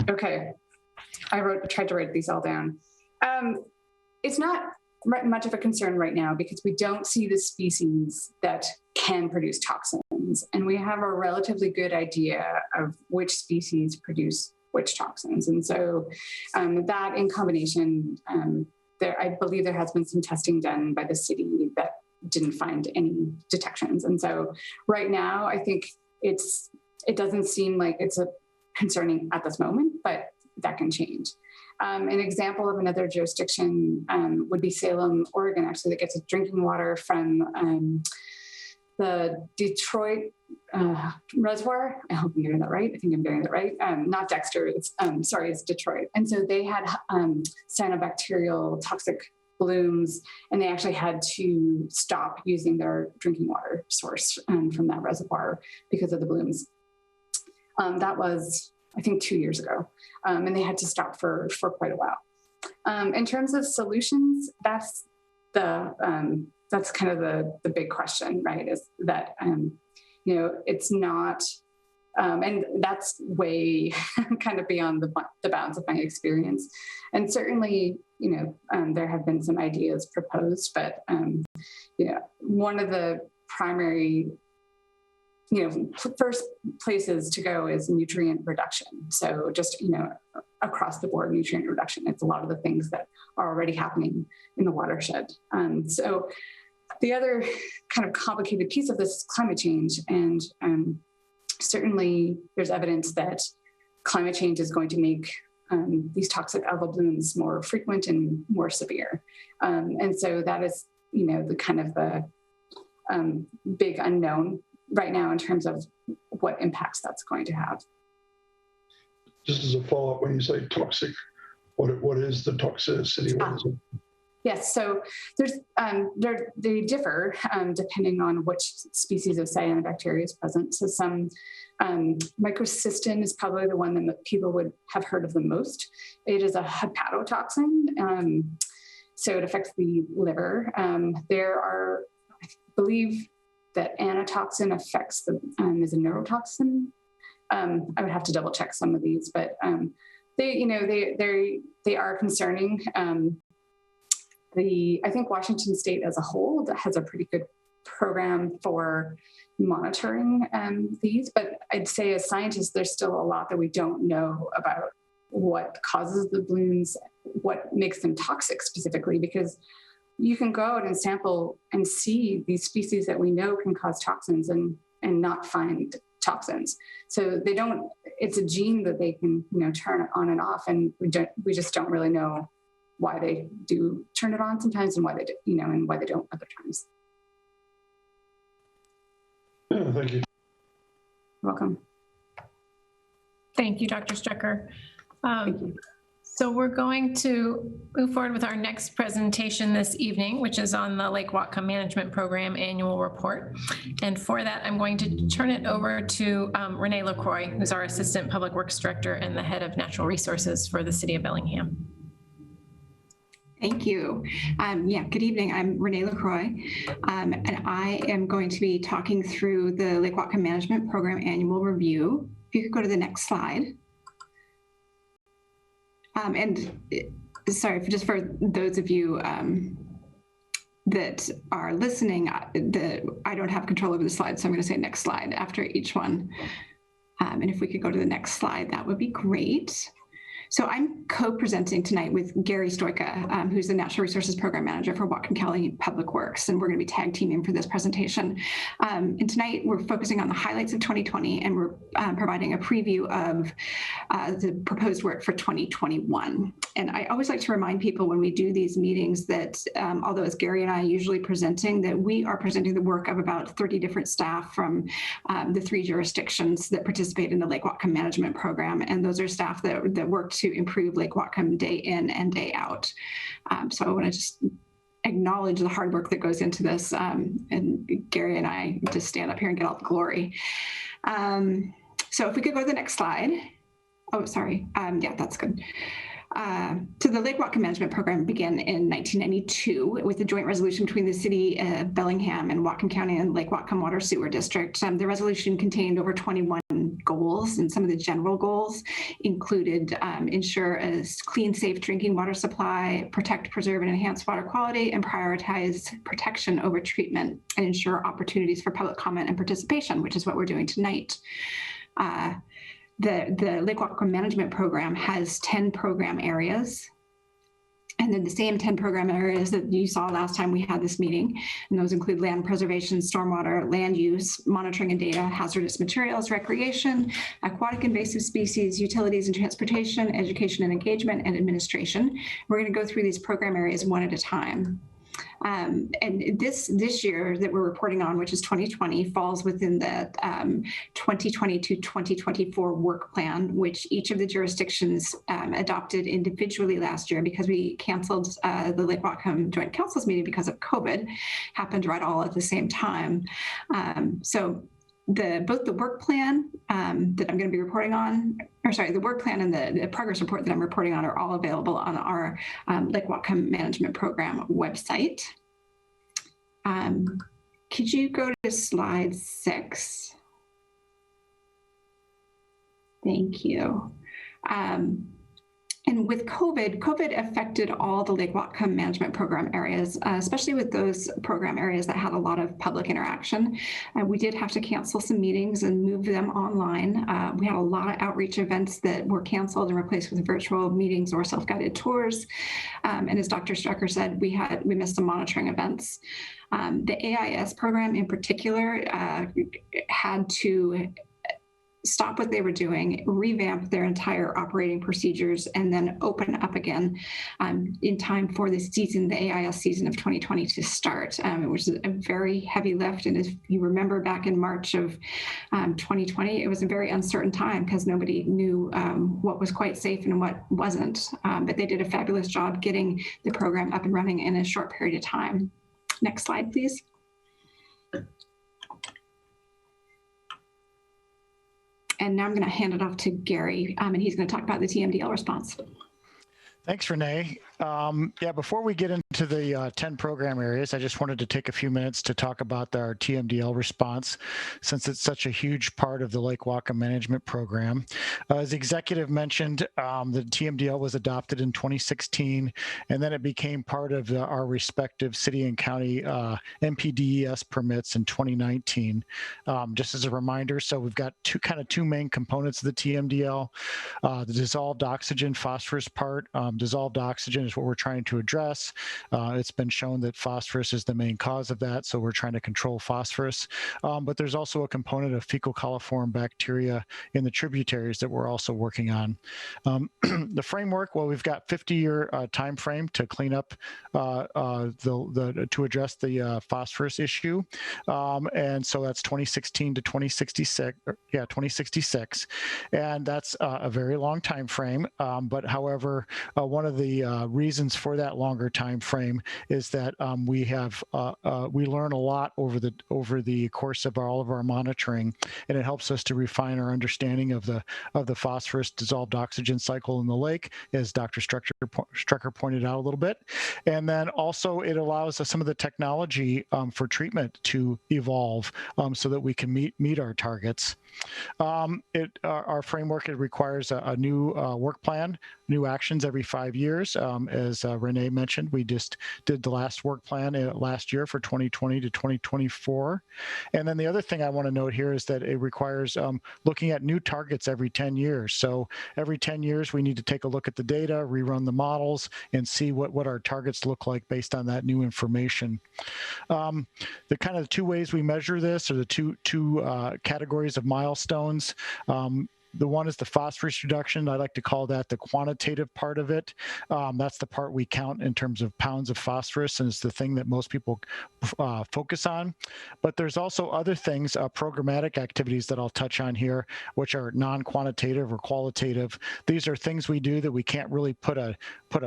Okay, tried to write these all down. It's not much of a concern right now because we don't see the species that can produce toxins, and we have a relatively good idea of which species produce which toxins. And so that in combination, I believe there has been some testing done by the city that didn't find any detections. And so right now, I think it doesn't seem like it's concerning at this moment, but that can change. An example of another jurisdiction would be Salem, Oregon, actually, that gets its drinking water from the Detroit Reservoir. I hope I'm getting that right. I think I'm getting that right. Not Dexter. It's it's Detroit. And so they had cyanobacterial toxic blooms, and they actually had to stop using their drinking water source from that reservoir because of the blooms. That was, I think, 2 years ago, and they had to stop for quite a while. In terms of solutions, that's kind of the big question, right? Is that it's not, and that's way kind of beyond the bounds of my experience. And certainly, there have been some ideas proposed, but one of the primary first places to go is nutrient reduction. So just, across the board nutrient reduction. It's a lot of the things that are already happening in the watershed. So the other kind of complicated piece of this is climate change. And certainly there's evidence that climate change is going to make these toxic algal blooms more frequent and more severe. And so that is, the kind of the big unknown right now in terms of what impacts that's going to have. Just as a follow-up, when you say toxic, what is the toxicity? What is it? Yes, so there's they differ depending on which species of cyanobacteria is present. So some microcystin is probably the one that people would have heard of the most. It is a hepatotoxin, so it affects the liver. There are, I believe, that anatoxin affects is a neurotoxin. I would have to double check some of these, but they are concerning. I think Washington State as a whole has a pretty good program for monitoring these, but I'd say as scientists, there's still a lot that we don't know about what causes the blooms, what makes them toxic specifically, because you can go out and sample and see these species that we know can cause toxins and not find toxins. So it's a gene that they can, turn on and off, and we just don't really know why they do turn it on sometimes and why they do, and why they don't other times. Thank you. You're welcome. Thank you, Dr. Strecker. Thank you. So we're going to move forward with our next presentation this evening, which is on the Lake Whatcom Management Program Annual Report. And for that, I'm going to turn it over to Renee LaCroix, who's our Assistant Public Works Director and the Head of Natural Resources for the City of Bellingham. Thank you. Good evening. I'm Renee LaCroix, and I am going to be talking through the Lake Whatcom Management Program Annual Review. If you could go to the next slide. Sorry, just for those of you that are listening, I don't have control over the slides, so I'm going to say next slide after each one. And if we could go to the next slide, that would be great. So I'm co-presenting tonight with Gary Stoika, who's the Natural Resources Program Manager for Whatcom County Public Works, and we're going to be tag teaming for this presentation. And tonight we're focusing on the highlights of 2020, and we're providing a preview of the proposed work for 2021. And I always like to remind people when we do these meetings that although it's Gary and I usually presenting, that we are presenting the work of about 30 different staff from the 3 jurisdictions that participate in the Lake Whatcom Management Program. And those are staff that work to improve Lake Whatcom day in and day out. So I want to just acknowledge the hard work that goes into this, and Gary and I just stand up here and get all the glory. So if we could go to the next slide. Oh, sorry. Yeah, that's good. So the Lake Whatcom Management Program began in 1992 with a joint resolution between the City of Bellingham and Whatcom County and Lake Whatcom Water Sewer District. The resolution contained over 21 goals, and some of the general goals included ensure a clean, safe drinking water supply, protect, preserve, and enhance water quality, and prioritize protection over treatment, and ensure opportunities for public comment and participation, which is what we're doing tonight. The Lake Whatcom Management Program has 10 program areas, and then the same 10 program areas that you saw last time we had this meeting, and those include land preservation, stormwater, land use, monitoring and data, hazardous materials, recreation, aquatic invasive species, utilities and transportation, education and engagement, and administration. We're going to go through these program areas one at a time. And this year that we're reporting on, which is 2020, falls within the 2020 to 2024 work plan, which each of the jurisdictions adopted individually last year because we canceled the Lake Whatcom Joint Councils meeting because of COVID, happened right all at the same time. So both the work plan that I'm going to be reporting on, the work plan and the progress report that I'm reporting on are all available on our Lake Whatcom Management Program website. Could you go to slide 6? Thank you. And with COVID affected all the Lake Whatcom Management Program areas, especially with those program areas that had a lot of public interaction. We did have to cancel some meetings and move them online. We had a lot of outreach events that were canceled and replaced with virtual meetings or self-guided tours. And as Dr. Strucker said, we missed some monitoring events. The AIS program in particular had to stop what they were doing, revamp their entire operating procedures, and then open up again in time for the season, the AIS season of 2020 to start. It was a very heavy lift. And if you remember back in March of 2020, it was a very uncertain time because nobody knew what was quite safe and what wasn't. But they did a fabulous job getting the program up and running in a short period of time. Next slide, please. And now I'm going to hand it off to Gary, and he's going to talk about the TMDL response. Thanks, Renee. Yeah, before we get into the 10 program areas, I just wanted to take a few minutes to talk about our TMDL response, since it's such a huge part of the Lake Whatcom Management Program. As the executive mentioned, the TMDL was adopted in 2016, and then it became part of our respective city and county MPDES permits in 2019. Just as a reminder, so we've got two main components of the TMDL, the dissolved oxygen phosphorus part. Dissolved oxygen is what we're trying to address. It's been shown that phosphorus is the main cause of that, so we're trying to control phosphorus. But there's also a component of fecal coliform bacteria in the tributaries that we're also working on. The framework, well, we've got 50-year time frame to clean up to address the phosphorus issue, and so that's 2016 to 2066. Yeah, 2066, and that's a very long time frame. But however, one of the reasons for that longer time frame is that we learn a lot over the course of all of our monitoring, and it helps us to refine our understanding of the phosphorus dissolved oxygen cycle in the lake, as Dr. Strucker pointed out a little bit. And then also it allows us some of the technology for treatment to evolve so that we can meet our targets. Our framework, it requires a new work plan, new actions every 5 years. As Renee mentioned, we just did the last work plan last year for 2020 to 2024. And then the other thing I want to note here is that it requires looking at new targets every 10 years. So every 10 years, we need to take a look at the data, rerun the models, and see what our targets look like based on that new information. The kind of two ways we measure this are the two categories of milestones. The one is the phosphorus reduction. I like to call that the quantitative part of it. That's the part we count in terms of pounds of phosphorus, and it's the thing that most people focus on. But there's also other things, programmatic activities that I'll touch on here, which are non-quantitative or qualitative. These are things we do that we can't really put a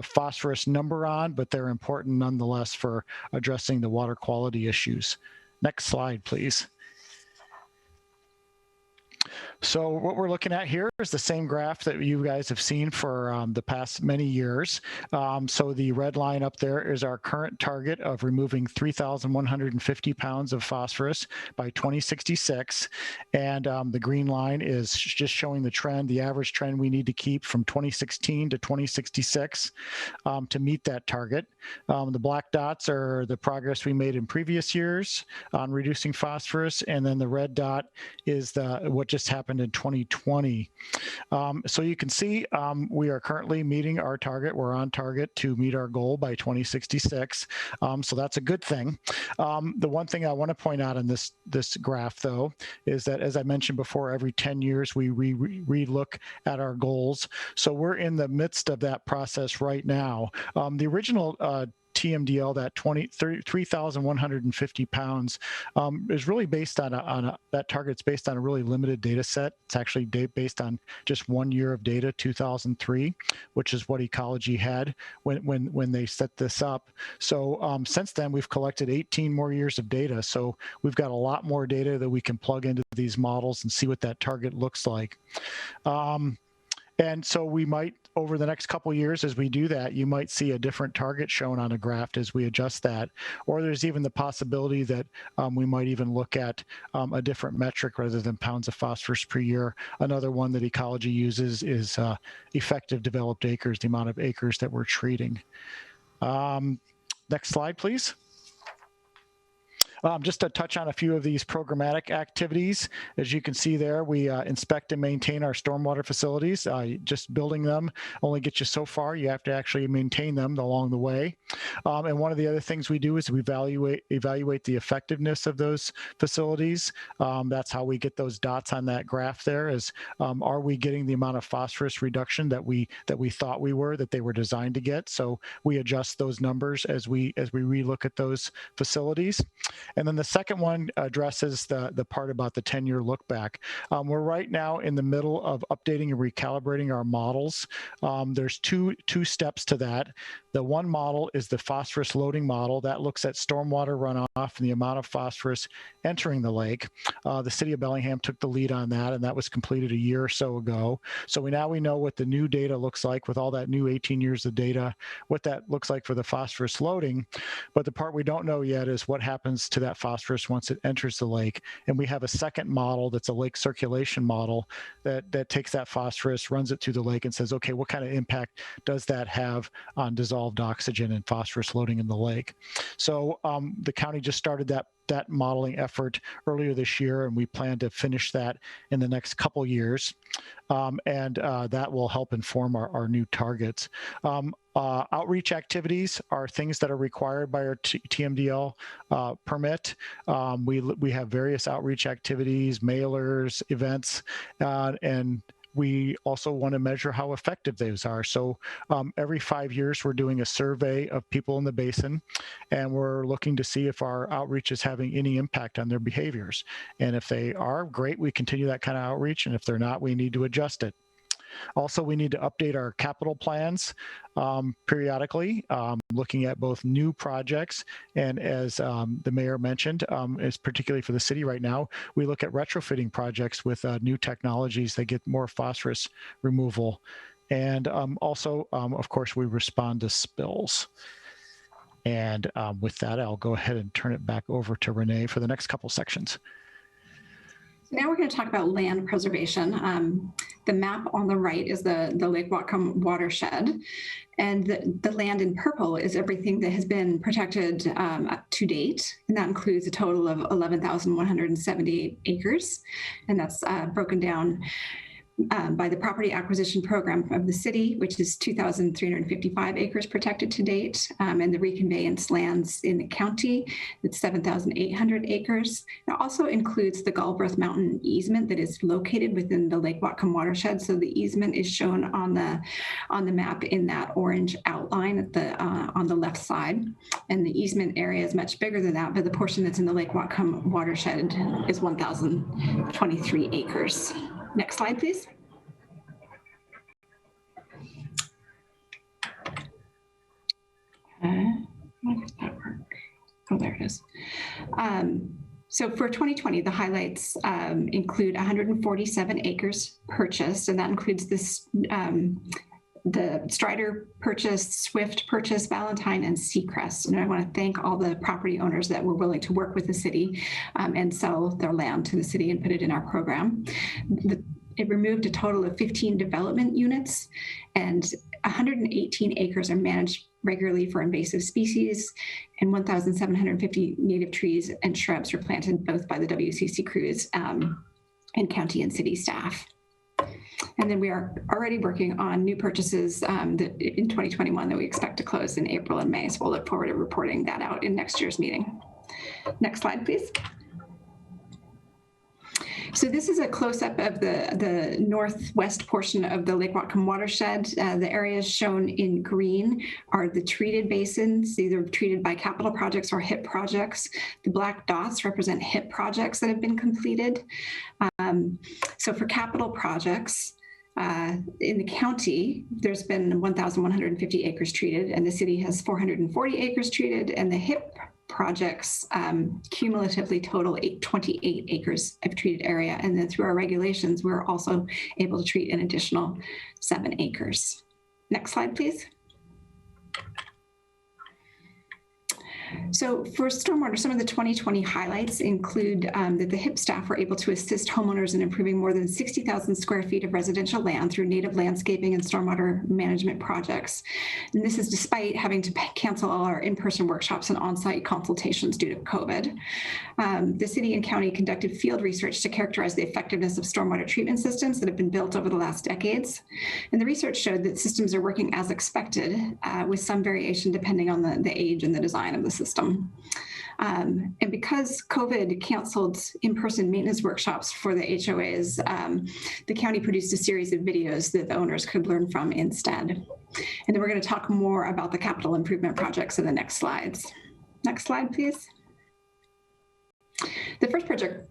phosphorus number on, but they're important nonetheless for addressing the water quality issues. Next slide, please. So what we're looking at here is the same graph that you guys have seen for the past many years. So the red line up there is our current target of removing 3,150 pounds of phosphorus by 2066. And the green line is just showing the trend, the average trend we need to keep from 2016 to 2066 to meet that target. The black dots are the progress we made in previous years on reducing phosphorus. And then the red dot is what just happened in 2020. So you can see we are currently meeting our target. We're on target to meet our goal by 2066. So that's a good thing. The one thing I want to point out in this graph, though, is that, as I mentioned before, every 10 years we re-look at our goals. So we're in the midst of that process right now. The original TMDL, that 3,150 pounds, is really based on that target's based on a really limited data set. It's actually based on just 1 year of data, 2003, which is what Ecology had when they set this up. So since then, we've collected 18 more years of data. So we've got a lot more data that we can plug into these models and see what that target looks like. And so we might, over the next couple of years, as we do that, you might see a different target shown on a graph as we adjust that. Or there's even the possibility that we might even look at a different metric rather than pounds of phosphorus per year. Another one that Ecology uses is effective developed acres, the amount of acres that we're treating. Next slide, please. Just to touch on a few of these programmatic activities, as you can see there, we inspect and maintain our stormwater facilities. Just building them only gets you so far. You have to actually maintain them along the way. And one of the other things we do is we evaluate the effectiveness of those facilities. That's how we get those dots on that graph there is, are we getting the amount of phosphorus reduction that we thought we were, that they were designed to get? So we adjust those numbers as we relook at those facilities. And then the second one addresses the part about the 10-year look back. We're right now in the middle of updating and recalibrating our models. There's two steps to that. The one model is the phosphorus loading model that looks at stormwater runoff and the amount of phosphorus entering the lake. The city of Bellingham took the lead on that, and that was completed a year or so ago. So we know what the new data looks like with all that new 18 years of data, what that looks like for the phosphorus loading. But the part we don't know yet is what happens to that phosphorus once it enters the lake. And we have a second model that's a lake circulation model that takes that phosphorus, runs it through the lake and says, okay, what kind of impact does that have on dissolved oxygen and phosphorus loading in the lake? So the county just started that modeling effort earlier this year, and we plan to finish that in the next couple years. And that will help inform our new targets. Outreach activities are things that are required by our TMDL permit. We have various outreach activities, mailers, events, and we also want to measure how effective those are. So every 5 years, we're doing a survey of people in the basin, and we're looking to see if our outreach is having any impact on their behaviors. And if they are, great, we continue that kind of outreach. And if they're not, we need to adjust it. Also, we need to update our capital plans periodically, looking at both new projects and, as the mayor mentioned, is particularly for the city right now, we look at retrofitting projects with new technologies that get more phosphorus removal. And also, of course, we respond to spills. And with that, I'll go ahead and turn it back over to Renee for the next couple sections. Now we're going to talk about land preservation. The map on the right is the Lake Whatcom watershed, and the land in purple is everything that has been protected to date, and that includes a total of 11,178 acres, and that's broken down by the property acquisition program of the city, which is 2,355 acres protected to date, and the reconveyance lands in the county, it's 7,800 acres. It also includes the Galbraith Mountain easement that is located within the Lake Whatcom watershed. So the easement is shown on the map in that orange outline at on the left side, and the easement area is much bigger than that, but the portion that's in the Lake Whatcom watershed is 1,023 acres. Next slide, please. Why does that work? Oh, there it is. So for 2020, the highlights include 147 acres purchased, and that includes this the Strider purchase, Swift purchase, Valentine, and Seacrest. And I want to thank all the property owners that were willing to work with the city and sell their land to the city and put it in our program. It removed a total of 15 development units, and 118 acres are managed regularly for invasive species, and 1,750 native trees and shrubs were planted both by the WCC crews and county and city staff. And then we are already working on new purchases in 2021 that we expect to close in April and May. So we'll look forward to reporting that out in next year's meeting. Next slide, please. So this is a close-up of the northwest portion of the Lake Whatcom watershed. The areas shown in green are the treated basins, either treated by capital projects or HIP projects. The black dots represent HIP projects that have been completed. So for capital projects, in the county, there's been 1,150 acres treated, and the city has 440 acres treated, and the HIP projects cumulatively total 28 acres of treated area. And then through our regulations, we're also able to treat an additional 7 acres. Next slide, please. So for stormwater, some of the 2020 highlights include that the HIP staff were able to assist homeowners in improving more than 60,000 square feet of residential land through native landscaping and stormwater management projects. And this is despite having to cancel all our in-person workshops and on-site consultations due to COVID. The city and county conducted field research to characterize the effectiveness of stormwater treatment systems that have been built over the last decades. And the research showed that systems are working as expected, with some variation depending on the age and the design of the system. And because COVID canceled in-person maintenance workshops for the HOAs, the county produced a series of videos that the owners could learn from instead. And then we're going to talk more about the capital improvement projects in the next slides. Next slide, please. The first project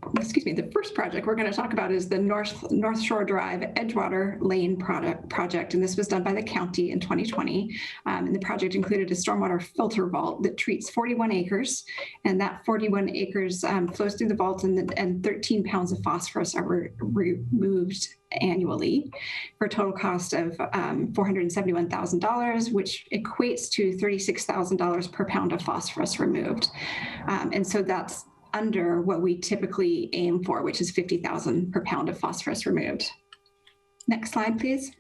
we're going to talk about is the North Shore Drive Edgewater Lane project, and this was done by the county in 2020. And the project included a stormwater filter vault that treats 41 acres, and that 41 acres flows through the vault, and 13 pounds of phosphorus are removed annually for a total cost of $471,000, which equates to $36,000 per pound of phosphorus removed. And so that's under what we typically aim for, which is 50,000 per pound of phosphorus removed. Next slide, please.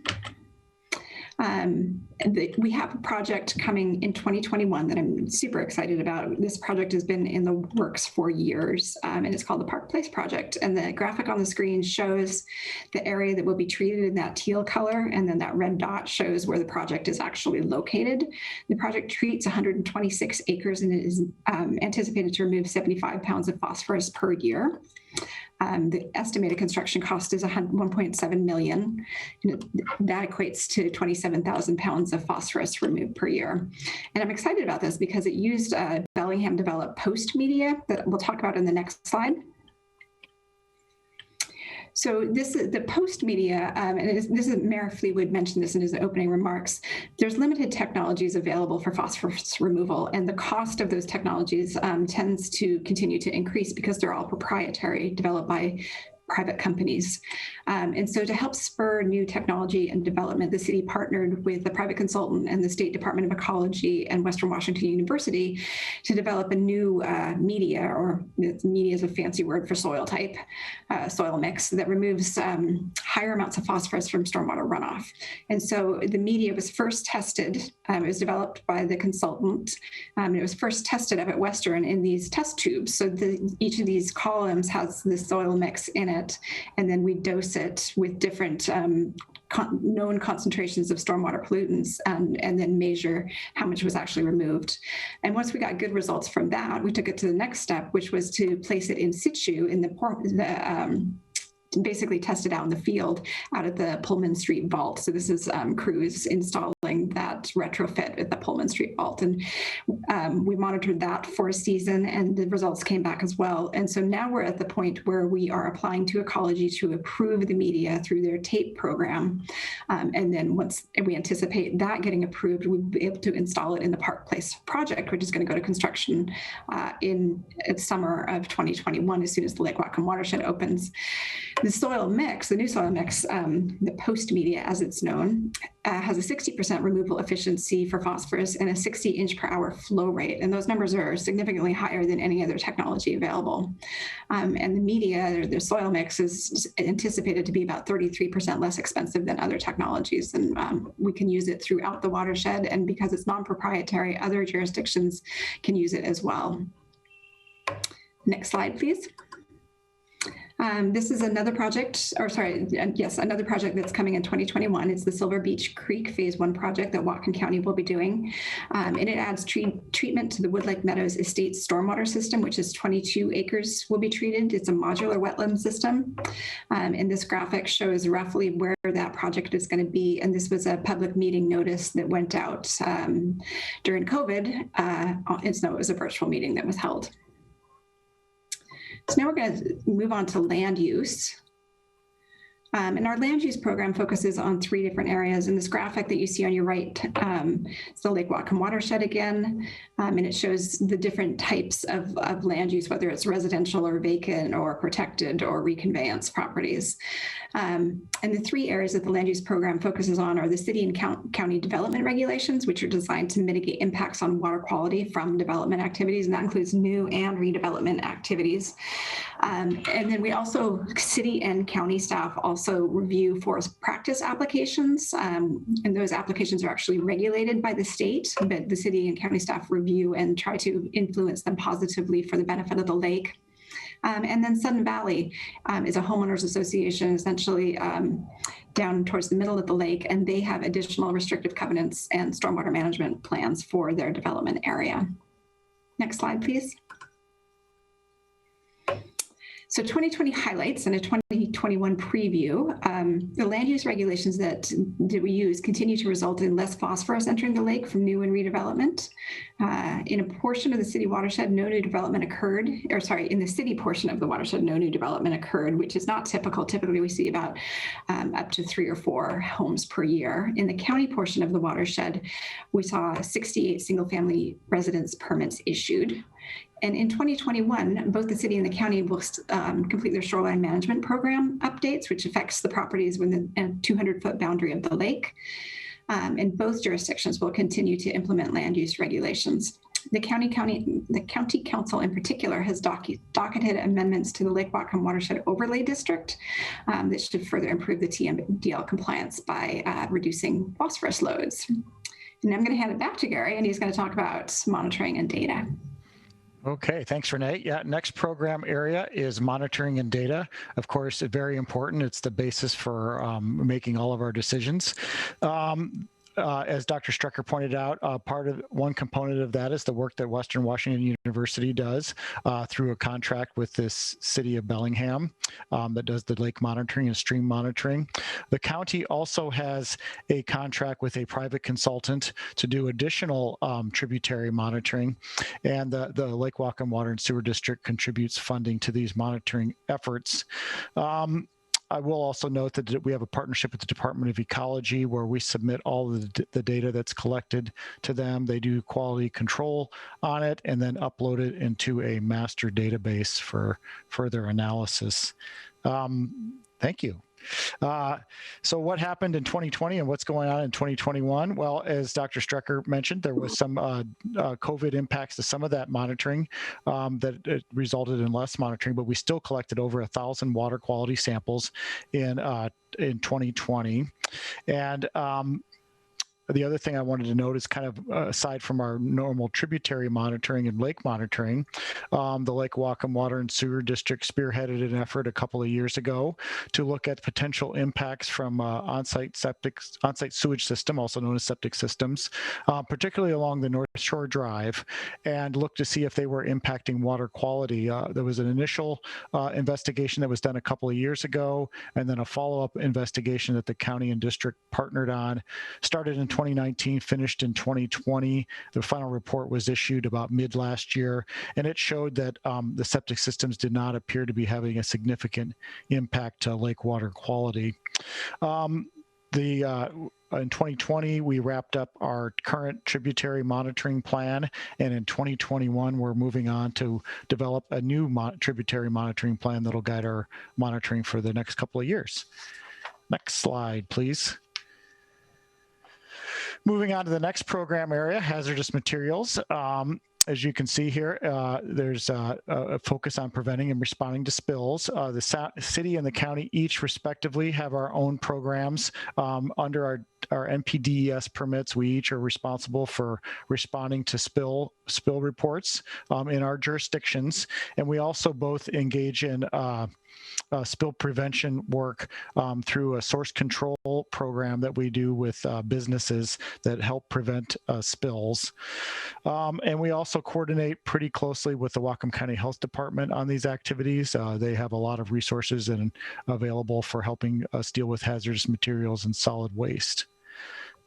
We have a project coming in 2021 that I'm super excited about. This project has been in the works for years, and it's called the Park Place Project. And the graphic on the screen shows the area that will be treated in that teal color, and then that red dot shows where the project is actually located. The project treats 126 acres, and it is anticipated to remove 75 pounds of phosphorus per year. The estimated construction cost is $1.7 million. And that equates to 27,000 pounds of phosphorus removed per year. And I'm excited about this because it used Bellingham developed post media that we'll talk about in the next slide. So this is the post media, and this is Mayor Fleetwood mentioned this in his opening remarks. There's limited technologies available for phosphorus removal, and the cost of those technologies tends to continue to increase because they're all proprietary, developed by private companies. And so to help spur new technology and development, the city partnered with the private consultant and the State Department of Ecology and Western Washington University to develop a new media, or media is a fancy word for soil type, soil mix that removes higher amounts of phosphorus from stormwater runoff. And so the media was first tested, it was developed by the consultant, and it was first tested up at Western in these test tubes. So each of these columns has the soil mix in it, and then we dose it with different known concentrations of stormwater pollutants, and then measure how much was actually removed. And once we got good results from that, we took it to the next step, which was to place it in situ in basically test it out in the field out at the Pullman Street Vault. So this is crews installing that retrofit at the Pullman Street Vault. And we monitored that for a season, and the results came back as well. And so now we're at the point where we are applying to Ecology to approve the media through their TAPE program. And then once we anticipate that getting approved, we'll be able to install it in the Park Place project, which is going to go to construction in summer of 2021, as soon as the Lake Whatcom watershed opens. The soil mix, the new soil mix, the post media as it's known, has a 60% removal efficiency for phosphorus and a 60 inch per hour flow rate. And those numbers are significantly higher than any other technology available. And the media, or the soil mix, is anticipated to be about 33% less expensive than other technologies. And we can use it throughout the watershed. And because it's non-proprietary, other jurisdictions can use it as well. Next slide, please. This is another project, or sorry, yes, another project that's coming in 2021. It's the Silver Beach Creek Phase 1 project that Whatcom County will be doing. And it adds treatment to the Wood Lake Meadows Estate stormwater system, which is 22 acres will be treated. It's a modular wetland system. And this graphic shows roughly where that project is going to be. And this was a public meeting notice that went out during COVID. And so it was a virtual meeting that was held. So now we're going to move on to land use. And our land use program focuses on 3 different areas. In this graphic that you see on your right, it's the Lake Whatcom watershed again, and it shows the different types of land use, whether it's residential or vacant or protected or reconveyance properties. And the 3 areas that the land use program focuses on are the city and county development regulations, which are designed to mitigate impacts on water quality from development activities, and that includes new and redevelopment activities. And then we also, city and county staff also review forest practice applications, and those applications are actually regulated by the state, but the city and county staff review and try to influence them positively for the benefit of the lake. And then Sudden Valley is a homeowners association, essentially down towards the middle of the lake, and they have additional restrictive covenants and stormwater management plans for their development area. Next slide, please. So 2020 highlights and a 2021 preview. The land use regulations that we use continue to result in less phosphorus entering the lake from new and redevelopment. In a portion of the city watershed, no new development occurred, or sorry, in the city portion of the watershed, no new development occurred, which is not typical. Typically, we see about up to 3 or 4 homes per year. In the county portion of the watershed, we saw 68 single-family residence permits issued. And in 2021, both the city and the county will complete their shoreline management program updates, which affects the properties within a 200-foot boundary of the lake. And both jurisdictions will continue to implement land use regulations. The county council in particular has docketed amendments to the Lake Whatcom Watershed Overlay District that should further improve the TMDL compliance by reducing phosphorus loads. And I'm going to hand it back to Gary, and he's going to talk about monitoring and data. Okay, thanks, Renee. Yeah, next program area is monitoring and data. Of course, very important. It's the basis for making all of our decisions. As Dr. Strecker pointed out, one component of that is the work that Western Washington University does through a contract with this city of Bellingham that does the lake monitoring and stream monitoring. The county also has a contract with a private consultant to do additional tributary monitoring, and the Lake Whatcom Water and Sewer District contributes funding to these monitoring efforts. I will also note that we have a partnership with the Department of Ecology where we submit all of the data that's collected to them. They do quality control on it and then upload it into a master database for further analysis. Thank you. So what happened in 2020 and what's going on in 2021? Well, as Dr. Strecker mentioned, there was some COVID impacts to some of that monitoring that it resulted in less monitoring, but we still collected over 1,000 water quality samples in 2020. And the other thing I wanted to note is kind of aside from our normal tributary monitoring and lake monitoring, the Lake Whatcom Water and Sewer District spearheaded an effort a couple of years ago to look at potential impacts from on-site sewage system, also known as septic systems, particularly along the North Shore Drive, and look to see if they were impacting water quality. There was an initial investigation that was done a couple of years ago, and then a follow-up investigation that the county and district partnered on, started in 2019, finished in 2020. The final report was issued about mid last year, and it showed that the septic systems did not appear to be having a significant impact to lake water quality. In 2020, we wrapped up our current tributary monitoring plan, and in 2021, we're moving on to develop a new tributary monitoring plan that'll guide our monitoring for the next couple of years. Next slide, please. Moving on to the next program area, hazardous materials. As you can see here, there's a focus on preventing and responding to spills. The city and the county each respectively have our own programs. Under our NPDES permits, we each are responsible for responding to spill reports in our jurisdictions. And we also both engage in spill prevention work through a source control program that we do with businesses that help prevent spills. And we also coordinate pretty closely with the Whatcom County Health Department on these activities. They have a lot of resources and available for helping us deal with hazardous materials and solid waste.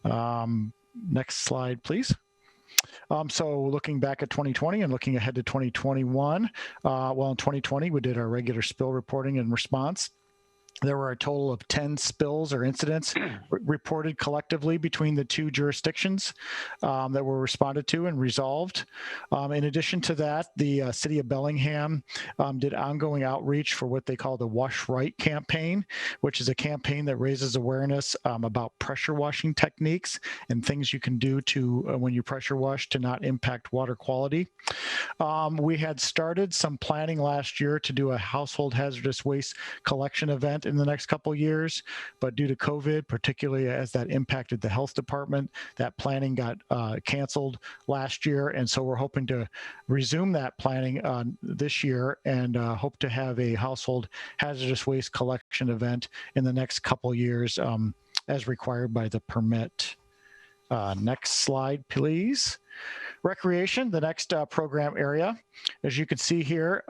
Next slide, please. So looking back at 2020 and looking ahead to 2021, well, in 2020, we did our regular spill reporting and response. There were a total of 10 spills or incidents reported collectively between the two jurisdictions that were responded to and resolved. In addition to that, the city of Bellingham did ongoing outreach for what they call the Wash Right campaign, which is a campaign that raises awareness about pressure washing techniques and things you can do to when you pressure wash to not impact water quality. We had started some planning last year to do a household hazardous waste collection event in the next couple of years, but due to COVID, particularly as that impacted the health department, that planning got canceled last year. And so we're hoping to resume that planning this year and hope to have a household hazardous waste collection event in the next couple of years as required by the permit. Next slide, please. Recreation, the next program area. As you can see here,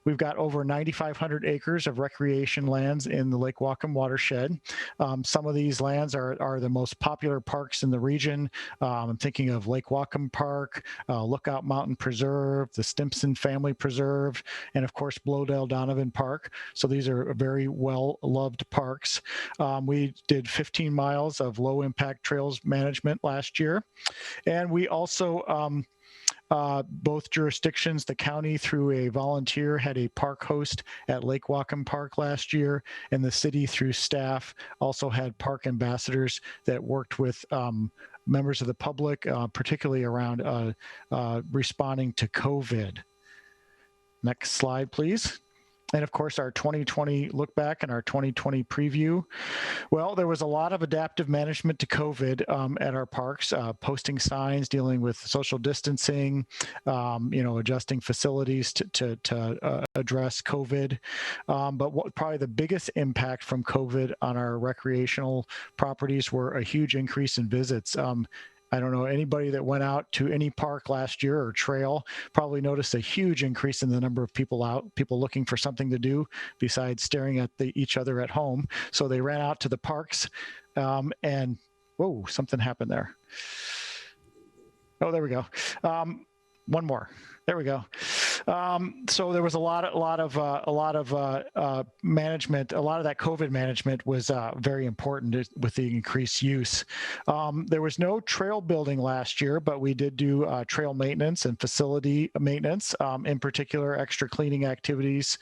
we've got over 9,500 acres of recreation lands in the Lake Whatcom watershed. Some of these lands are the most popular parks in the region. I'm thinking of Lake Whatcom Park, Lookout Mountain Preserve, the Stimpson Family Preserve, and of course, Blodell Donovan Park. So these are very well-loved parks. We did 15 miles of low-impact trails management last year. And we also both jurisdictions, the county through a volunteer had a park host at Lake Whatcom Park last year, and the city through staff also had park ambassadors that worked with members of the public, particularly around responding to COVID. Next slide, please. And of course, our 2020 look back and our 2020 preview. Well, there was a lot of adaptive management to COVID at our parks, posting signs, dealing with social distancing, adjusting facilities to address COVID. But probably the biggest impact from COVID on our recreational properties were a huge increase in visits. I don't know, anybody that went out to any park last year or trail probably noticed a huge increase in the number of people out, people looking for something to do besides staring at each other at home. So they ran out to the parks and, whoa, something happened there. Oh, there we go. One more. There we go. So there was a lot of management. A lot of that COVID management was very important with the increased use. There was no trail building last year, but we did do trail maintenance and facility maintenance, in particular extra cleaning activities,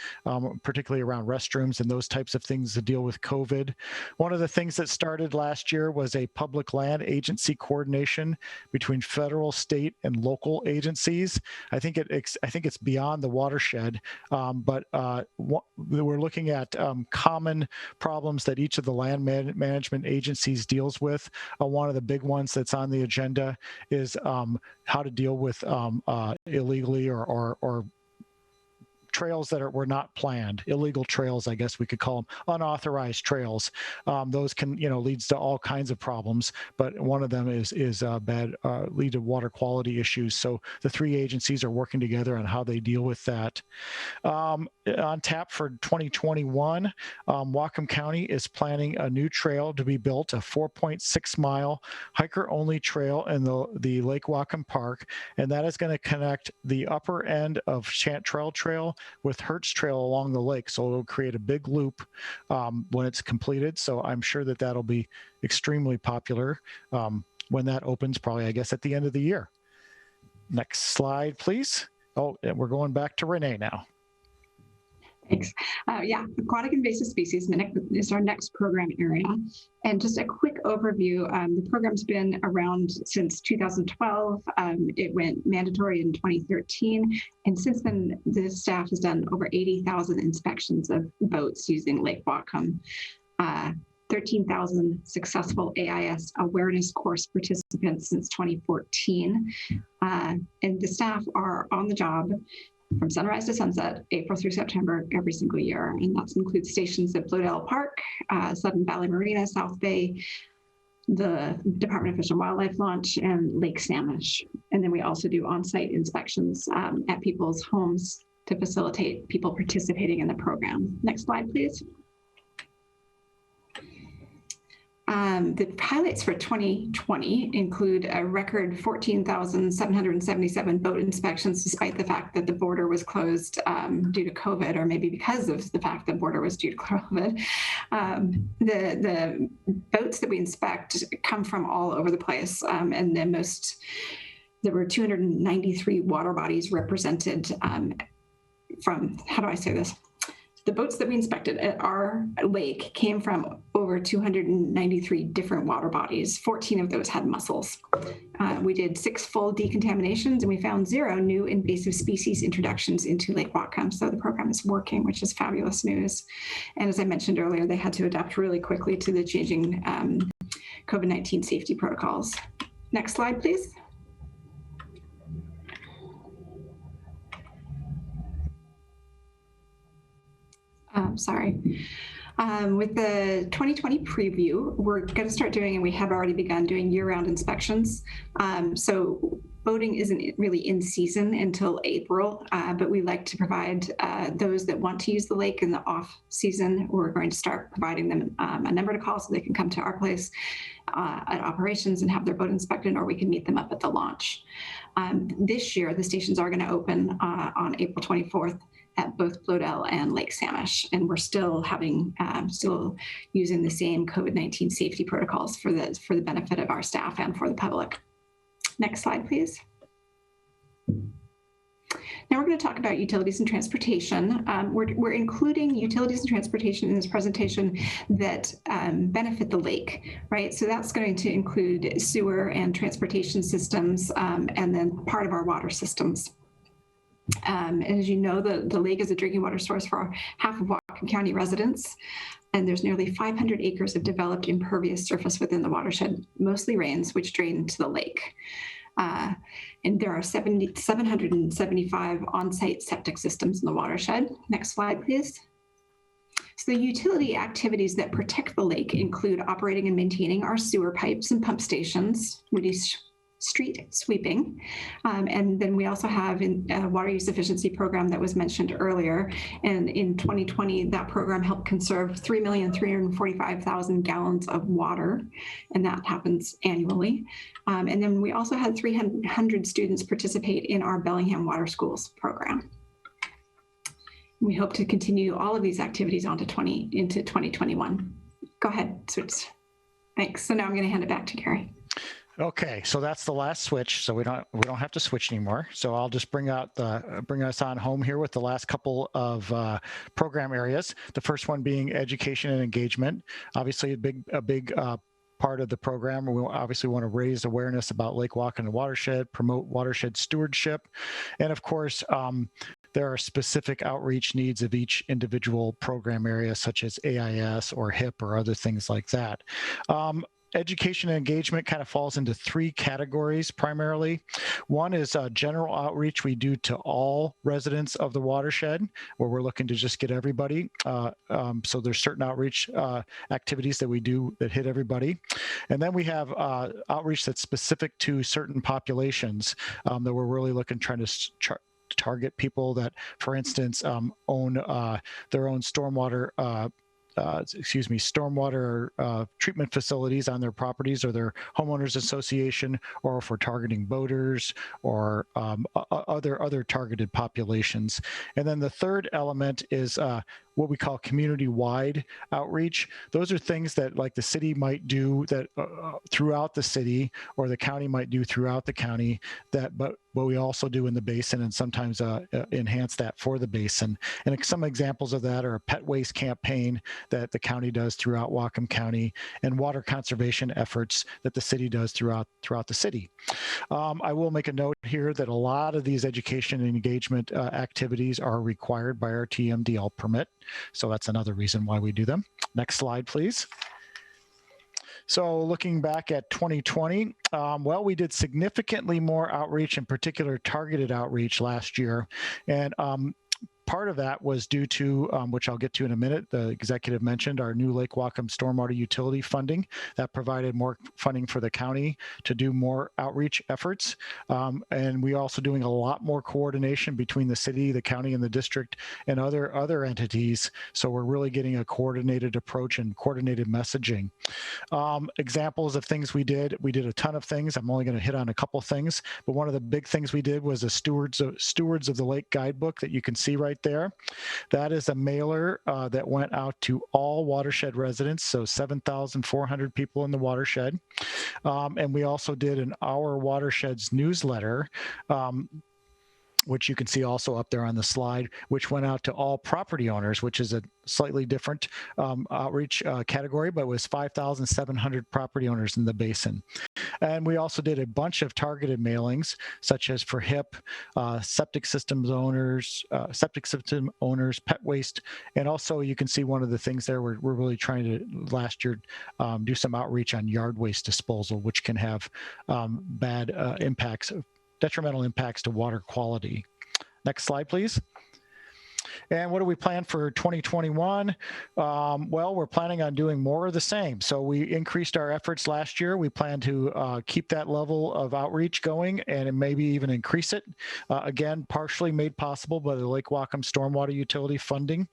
particularly around restrooms and those types of things to deal with COVID. One of the things that started last year was a public land agency coordination between federal, state, and local agencies. I think it's beyond the watershed, but we're looking at common problems that each of the land management agencies deals with. One of the big ones that's on the agenda is how to deal with illegally or trails that were not planned, illegal trails, I guess we could call them, unauthorized trails. Those can, leads to all kinds of problems, but one of them is lead to water quality issues. So the three agencies are working together on how they deal with that. On tap for 2021, Whatcom County is planning a new trail to be built, a 4.6 mile hiker-only trail in the Lake Whatcom Park, and that is going to connect the upper end of Chantrell Trail with Hertz Trail along the lake. So it'll create a big loop when it's completed. So I'm sure that that'll be extremely popular when that opens, probably, I guess, at the end of the year. Next slide, please. Oh, and we're going back to Renee now. Thanks. Yeah, aquatic invasive species is our next program area. And just a quick overview, the program's been around since 2012. It went mandatory in 2013. And since then, the staff has done over 80,000 inspections of boats using Lake Whatcom. 13,000 successful AIS awareness course participants since 2014. And the staff are on the job from sunrise to sunset, April through September, every single year. And that includes stations at Bloedel Park, Sudden Valley Marina, South Bay, the Department of Fish and Wildlife launch, and Lake Sammamish. And then we also do on-site inspections at people's homes to facilitate people participating in the program. Next slide, please. The highlights for 2020 include a record 14,777 boat inspections, despite the fact that the border was closed due to COVID, or maybe because of the fact the border was due to COVID. The boats that we inspect come from all over the place, and there were 293 water bodies represented from, how do I say this? The boats that we inspected at our lake came from over 293 different water bodies. 14 of those had mussels. We did 6 full decontaminations, and we found 0 new invasive species introductions into Lake Whatcom. So the program is working, which is fabulous news. And as I mentioned earlier, they had to adapt really quickly to the changing COVID-19 safety protocols. Next slide, please. Sorry. With the 2020 preview, we're going to start doing, and we have already begun doing, year-round inspections. So boating isn't really in season until April, but we like to provide those that want to use the lake in the off season. We're going to start providing them a number to call so they can come to our place at operations and have their boat inspected, or we can meet them up at the launch. This year, the stations are going to open on April 24th. At both Bloedel and Lake Sammamish, and we're still using the same COVID-19 safety protocols for the benefit of our staff and for the public. Next slide, please. Now we're going to talk about utilities and transportation. We're including utilities and transportation in this presentation that benefit the lake, right? So that's going to include sewer and transportation systems, and then part of our water systems. As you know, the lake is a drinking water source for half of Whatcom County residents, and there's nearly 500 acres of developed impervious surface within the watershed, mostly rains, which drain into the lake. And there are 775 on-site septic systems in the watershed. Next slide, please. So the utility activities that protect the lake include operating and maintaining our sewer pipes and pump stations. We do street sweeping. And then we also have a water use efficiency program that was mentioned earlier. And in 2020, that program helped conserve 3,345,000 gallons of water, and that happens annually. And then we also had 300 students participate in our Bellingham Water Schools program. We hope to continue all of these activities into 2021. Go ahead, switch. Thanks. So now I'm going to hand it back to Gary. Okay, so that's the last switch. So we don't have to switch anymore. So I'll just bring us on home here with the last couple of program areas. The first one being education and engagement. Obviously, a big part of the program. We obviously want to raise awareness about Lake Whatcom and the watershed, promote watershed stewardship, and of course, there are specific outreach needs of each individual program area, such as AIS or HIP or other things like that. Education and engagement kind of falls into 3 categories primarily. One is general outreach we do to all residents of the watershed, where we're looking to just get everybody. So there's certain outreach activities that we do that hit everybody. And then we have outreach that's specific to certain populations that we're really trying to target people that, for instance, own their own stormwater treatment facilities on their properties, or their homeowners association, or if we're targeting boaters or other targeted populations. And then the third element is what we call community-wide outreach. Those are things that, like, the city might do that throughout the city, or the county might do throughout the county, but we also do in the basin, and sometimes enhance that for the basin. And some examples of that are a pet waste campaign that the county does throughout Whatcom County, and water conservation efforts that the city does throughout the city. I will make a note here that a lot of these education and engagement activities are required by our TMDL permit. So that's another reason why we do them. Next slide, please. So looking back at 2020, well, we did significantly more outreach, in particular targeted outreach last year. And part of that was due to, which I'll get to in a minute, the executive mentioned our new Lake Whatcom stormwater utility funding that provided more funding for the county to do more outreach efforts. And we also doing a lot more coordination between the city, the county, and the district and other entities. So we're really getting a coordinated approach and coordinated messaging. Examples of things we did a ton of things. I'm only going to hit on a couple things, but one of the big things we did was a Stewards of the Lake guidebook that you can see right there. That is a mailer that went out to all watershed residents, so 7,400 people in the watershed. And we also did an Our Watersheds newsletter, which you can see also up there on the slide, which went out to all property owners, which is a slightly different outreach category, but was 5,700 property owners in the basin. And we also did a bunch of targeted mailings, such as for HIP, septic system owners, pet waste. And also you can see one of the things there, we're really trying to last year do some outreach on yard waste disposal, which can have bad impacts, detrimental impacts to water quality. Next slide, please. And what do we plan for 2021? Well, we're planning on doing more of the same. So we increased our efforts last year. We plan to keep that level of outreach going and maybe even increase it. Again, partially made possible by the Lake Whatcom stormwater utility funding.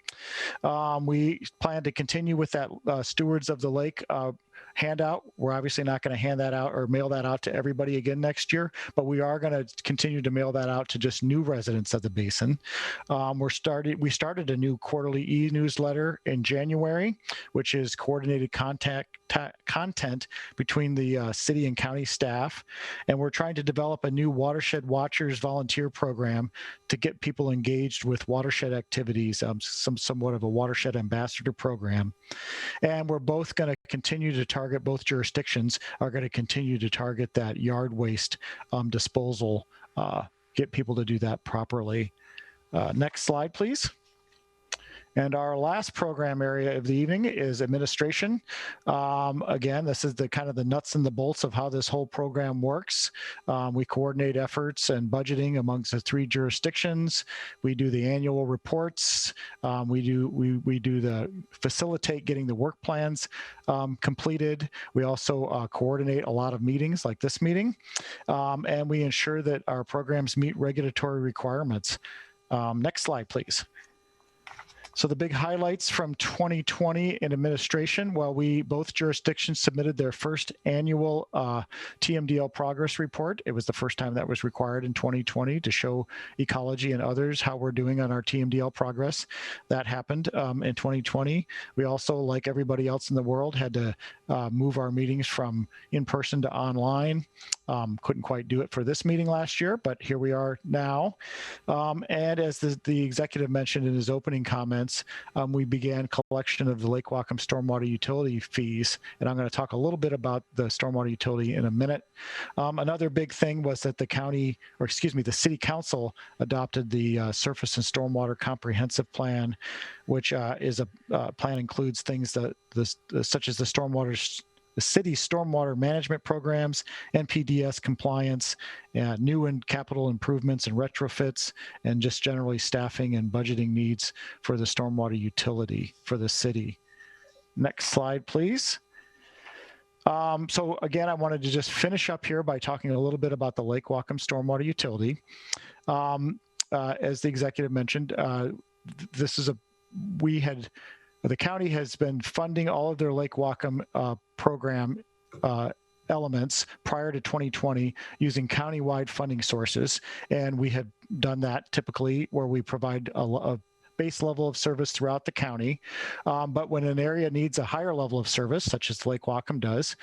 We plan to continue with that Stewards of the Lake handout. We're obviously not going to hand that out or mail that out to everybody again next year, but we are going to continue to mail that out to just new residents of the basin. We started a new quarterly e-newsletter in January, which is coordinated content between the city and county staff. And we're trying to develop a new Watershed Watchers volunteer program to get people engaged with watershed activities, somewhat of a watershed ambassador program. And we're both going to continue to target, both jurisdictions are going to continue to target that yard waste disposal, get people to do that properly. Next slide, please. And our last program area of the evening is administration. Again, this is the kind of the nuts and the bolts of how this whole program works. We coordinate efforts and budgeting amongst the 3 jurisdictions. We do the annual reports. We do the facilitate getting the work plans completed. We also coordinate a lot of meetings like this meeting. And we ensure that our programs meet regulatory requirements. Next slide, please. So the big highlights from 2020 in administration, well, both jurisdictions submitted their first annual TMDL progress report. It was the first time that was required in 2020 to show ecology and others how we're doing on our TMDL progress. That happened in 2020. We also, like everybody else in the world, had to move our meetings from in-person to online. Couldn't quite do it for this meeting last year, but here we are now. And as the executive mentioned in his opening comments, we began collection of the Lake Whatcom stormwater utility fees, and I'm going to talk a little bit about the stormwater utility in a minute. Another big thing was that the city council adopted the surface and stormwater comprehensive plan, which is a plan includes things that such as the city's stormwater management programs, NPDES compliance, new and capital improvements and retrofits, and just generally staffing and budgeting needs for the stormwater utility for the city. Next slide, please. So again, I wanted to just finish up here by talking a little bit about the Lake Whatcom stormwater utility. As the executive mentioned, the county has been funding all of their Lake Whatcom program elements prior to 2020 using countywide funding sources. And we have done that typically where we provide a base level of service throughout the county. But when an area needs a higher level of service, such as Lake Whatcom does,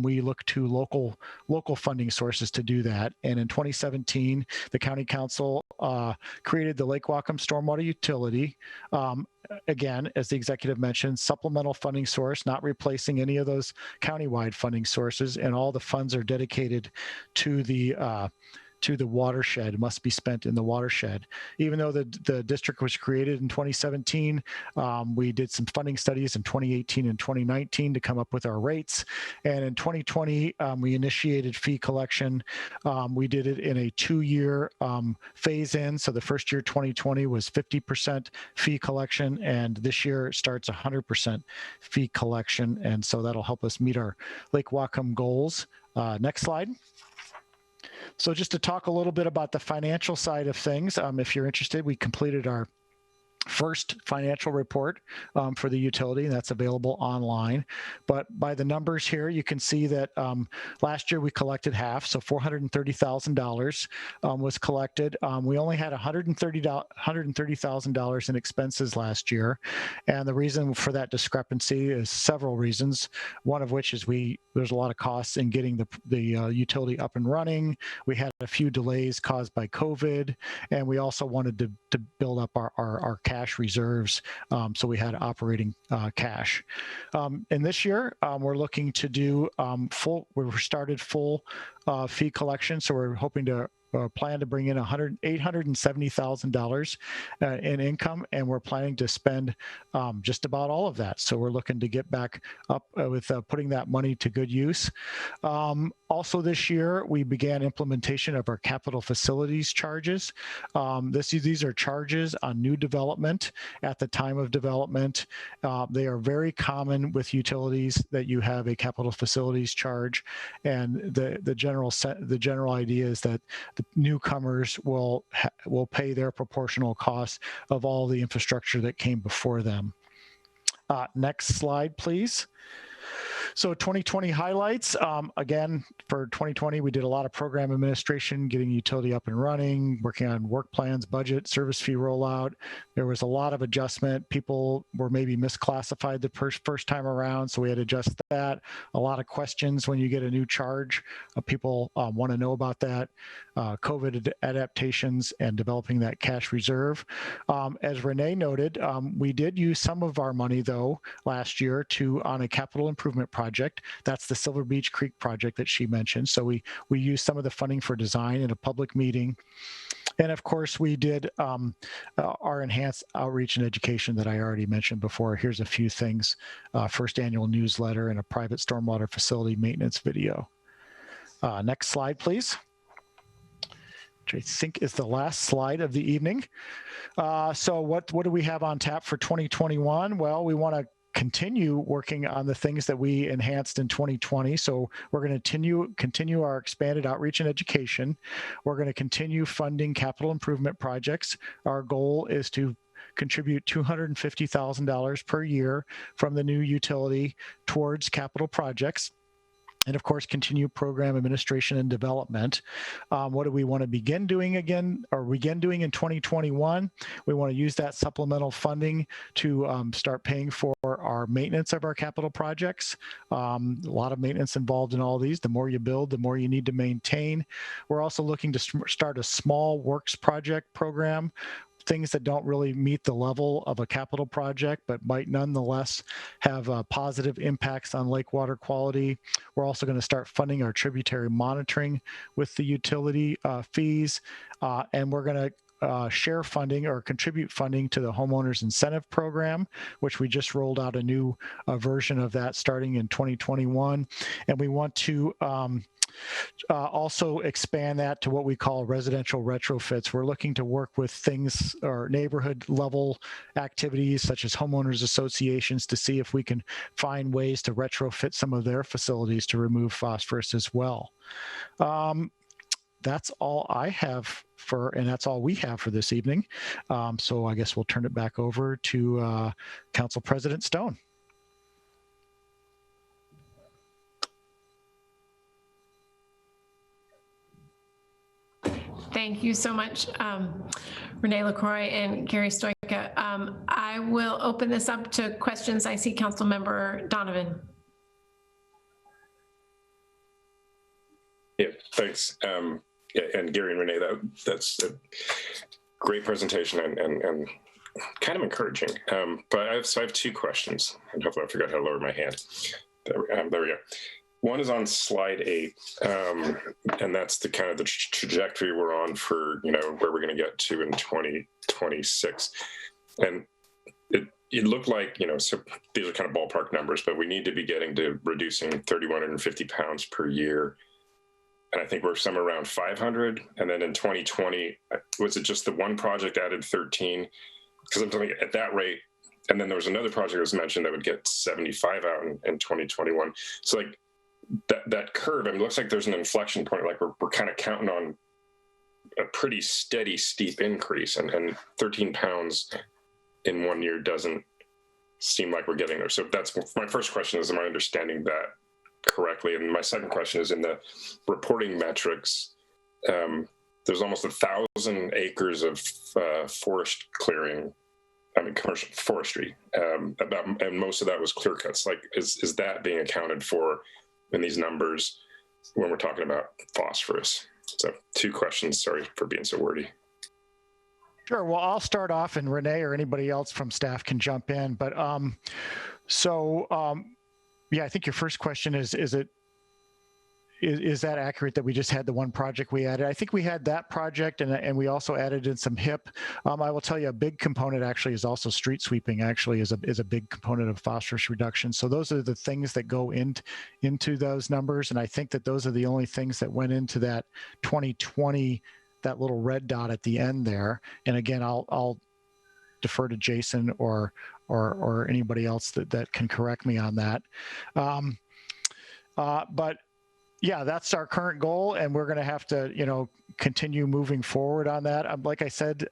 we look to local funding sources to do that. And in 2017, the county council created the Lake Whatcom stormwater utility. Again, as the executive mentioned, supplemental funding source, not replacing any of those countywide funding sources, and all the funds are dedicated to the to the watershed, must be spent in the watershed. Even though the district was created in 2017, we did some funding studies in 2018 and 2019 to come up with our rates. And in 2020, we initiated fee collection. We did it in a 2-year phase in. So the first year, 2020, was 50% fee collection, and this year it starts 100% fee collection. And so that'll help us meet our Lake Whatcom goals. Next slide. So just to talk a little bit about the financial side of things, if you're interested, we completed our first financial report for the utility, and that's available online. But by the numbers here, you can see that last year we collected half, so $430,000 was collected. We only had $130,000 in expenses last year, and the reason for that discrepancy is several reasons. One of which is there's a lot of costs in getting the utility up and running. We had a few delays caused by COVID, and we also wanted to build up our cash reserves, so we had operating cash. And this year, we're looking to do we've started full fee collection, so we're hoping to plan to bring in $870,000 in income, and we're planning to spend just about all of that. So we're looking to get back up with putting that money to good use. Also this year, we began implementation of our capital facilities charges. These are charges on new development at the time of development. They are very common with utilities that you have a capital facilities charge, and the general idea is that the newcomers will pay their proportional cost of all the infrastructure that came before them. Next slide, please. So 2020 highlights. Again, for 2020, we did a lot of program administration, getting utility up and running, working on work plans, budget, service fee rollout. There was a lot of adjustment. People were maybe misclassified the first time around, so we had to adjust that. A lot of questions when you get a new charge. People want to know about that. COVID adaptations and developing that cash reserve. As Renee noted, we did use some of our money, though, last year on a capital improvement project. That's the Silver Beach Creek project that she mentioned. So we used some of the funding for design in a public meeting. And of course, we did our enhanced outreach and education that I already mentioned before. Here's a few things. First annual newsletter and a private stormwater facility maintenance video. Next slide, please. Which I think is the last slide of the evening. So what do we have on tap for 2021? Well, we want to continue working on the things that we enhanced in 2020. So we're going to continue our expanded outreach and education. We're going to continue funding capital improvement projects. Our goal is to contribute $250,000 per year from the new utility towards capital projects. And of course, continue program administration and development. What do we want to begin doing in 2021? We want to use that supplemental funding to start paying for our maintenance of our capital projects. A lot of maintenance involved in all these. The more you build, the more you need to maintain. We're also looking to start a small works project program, things that don't really meet the level of a capital project, but might nonetheless have positive impacts on lake water quality. We're also going to start funding our tributary monitoring with the utility fees, and we're going to share funding or contribute funding to the homeowners incentive program, which we just rolled out a new version of that starting in 2021. And we want to also expand that to what we call residential retrofits. We're looking to work with things or neighborhood level activities such as homeowners associations to see if we can find ways to retrofit some of their facilities to remove phosphorus as well. That's all I have and that's all we have for this evening. So I guess we'll turn it back over to Council President Stone. Thank you so much, Renee LaCroix and Gary Stoika. I will open this up to questions. I see Council Member Donovan. Yeah, thanks. And Gary and Renee, that's a great presentation and kind of encouraging. But I have 2 questions, and hopefully I forgot how to lower my hand. There we go. One is on slide 8, and that's the kind of the trajectory we're on for, where we're going to get to in 2026. And it looked like, so these are kind of ballpark numbers, but we need to be getting to reducing 3,150 pounds per year. And I think we're somewhere around 500. And then in 2020, was it just the one project added 13? Because I'm thinking at that rate, and then there was another project that was mentioned that would get 75 out in 2021. So like that curve, it looks like there's an inflection point, like we're kind of counting on a pretty steady, steep increase, and 13 pounds in 1 year doesn't seem like we're getting there. So that's my first question is, am I understanding that correctly? And my second question is, in the reporting metrics, there's almost 1,000 acres of forest clearing, commercial forestry, and most of that was clear cuts. Like, is that being accounted for in these numbers when we're talking about phosphorus? So 2 questions, sorry for being so wordy. Sure. Well, I'll start off, and Renee or anybody else from staff can jump in. But yeah, I think your first question is that accurate that we just had the one project we added? I think we had that project, and we also added in some HIP. I will tell you, a big component actually is also street sweeping. Actually, is a big component of phosphorus reduction. So those are the things that go into those numbers, and I think that those are the only things that went into that 2020. That little red dot at the end there. And again, I'll defer to Jason or anybody else that can correct me on that. But yeah, that's our current goal, and we're going to have to, continue moving forward on that. Like I said,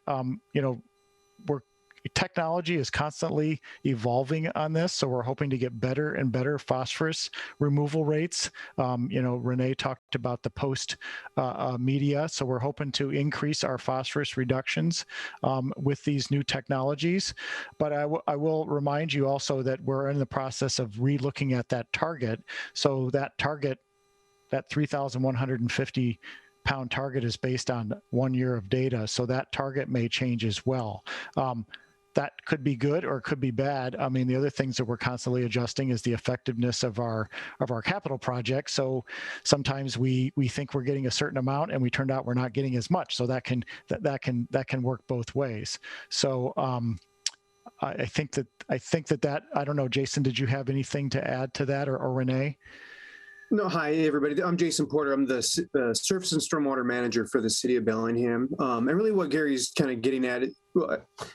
technology is constantly evolving on this, so we're hoping to get better and better phosphorus removal rates. Renee talked about the post media, so we're hoping to increase our phosphorus reductions with these new technologies. But I will remind you also that we're in the process of re-looking at that target. So that target, that 3,150 pound target, is based on 1 year of data, so that target may change as well. That could be good or it could be bad. I mean, the other things that we're constantly adjusting is the effectiveness of our capital projects. So sometimes we think we're getting a certain amount, and we turned out we're not getting as much. So that can work both ways. So I think that I don't know, Jason, did you have anything to add to that, or Renee? No, hi everybody. I'm Jason Porter. I'm the Surface and Stormwater Manager for the City of Bellingham. And really, what Gary's kind of getting at,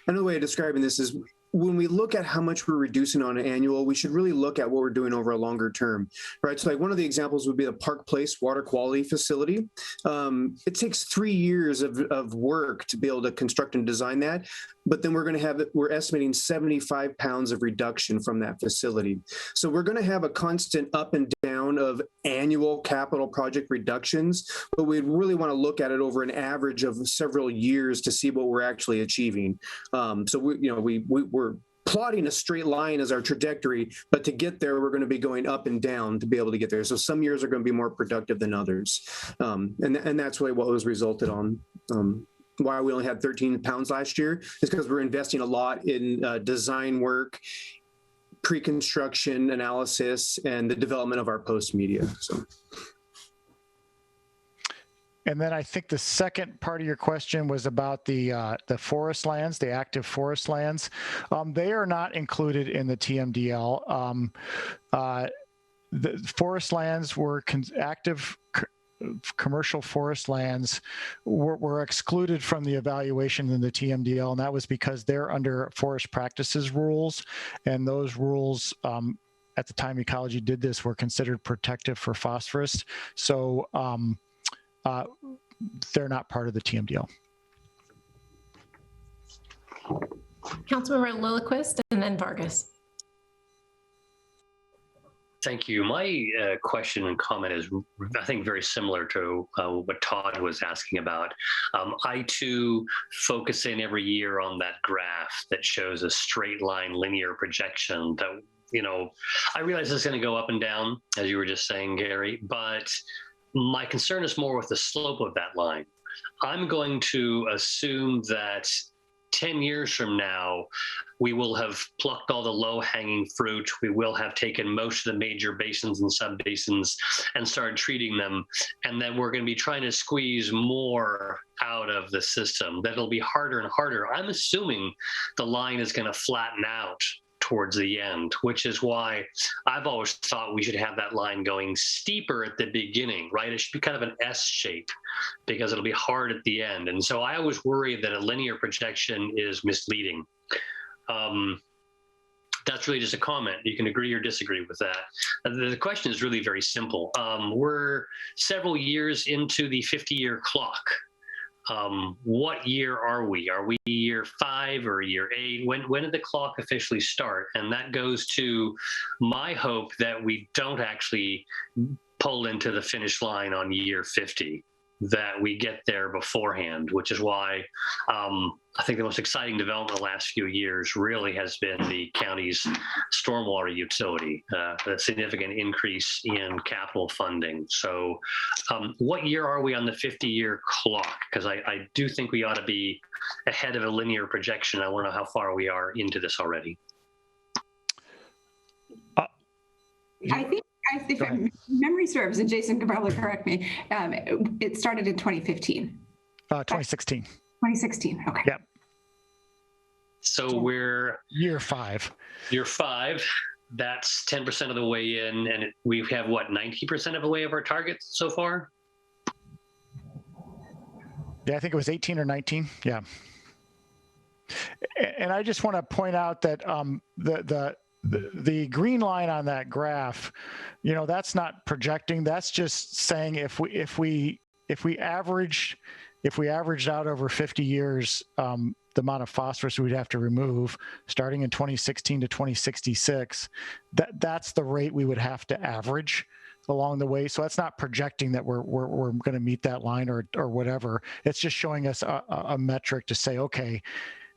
another way of describing this is, when we look at how much we're reducing on an annual, we should really look at what we're doing over a longer term, right? So like one of the examples would be the Park Place water quality facility. It takes 3 years of work to be able to construct and design that. But then we're estimating 75 pounds of reduction from that facility. So we're going to have a constant up and down of annual capital project reductions, but we really want to look at it over an average of several years to see what we're actually achieving. So we're plotting a straight line as our trajectory, but to get there, we're going to be going up and down to be able to get there. So some years are going to be more productive than others. And that's really what was resulted on. Why we only had 13 pounds last year is because we're investing a lot in design work, pre-construction analysis, and the development of our post media. So. And then I think the second part of your question was about the forest lands, the active forest lands. They are not included in the TMDL. The forest lands were active commercial forest lands were excluded from the evaluation in the TMDL, and that was because they're under forest practices rules, and those rules at the time Ecology did this were considered protective for phosphorus. So they're not part of the TMDL. Councilmember Lillquist and then Vargas. Thank you. My question and comment is, I think, very similar to what Todd was asking about. I too focus in every year on that graph that shows a straight line linear projection that, I realize it's going to go up and down, as you were just saying, Gary, but my concern is more with the slope of that line. I'm going to assume that 10 years from now, we will have plucked all the low-hanging fruit. We will have taken most of the major basins and sub-basins and started treating them. And then we're going to be trying to squeeze more out of the system. That'll be harder and harder. I'm assuming the line is going to flatten out towards the end, which is why I've always thought we should have that line going steeper at the beginning, right? It should be kind of an S shape because it'll be hard at the end. And so I always worry that a linear projection is misleading. That's really just a comment. You can agree or disagree with that. The question is really very simple. We're several years into the 50-year clock. What year are we? Are we year 5 or year 8? When did the clock officially start? And that goes to my hope that we don't actually pull into the finish line on year 50, that we get there beforehand, which is why I think the most exciting development the last few years really has been the county's stormwater utility, a significant increase in capital funding. So what year are we on the 50-year clock? Because I do think we ought to be ahead of a linear projection. I want to know how far we are into this already. I think if memory serves, and Jason can probably correct me, it started in 2015. 2016. 2016, okay. Yep. So we're year 5. Year 5, that's 10% of the way in, and we have what, 90% of the way of our target so far? Yeah, I think it was 18 or 19. Yeah. And I just want to point out that the green line on that graph, that's not projecting. That's just saying if we averaged out over 50 years, the amount of phosphorus we'd have to remove starting in 2016 to 2066, that's the rate we would have to average along the way. So that's not projecting that we're going to meet that line or whatever. It's just showing us a metric to say, okay,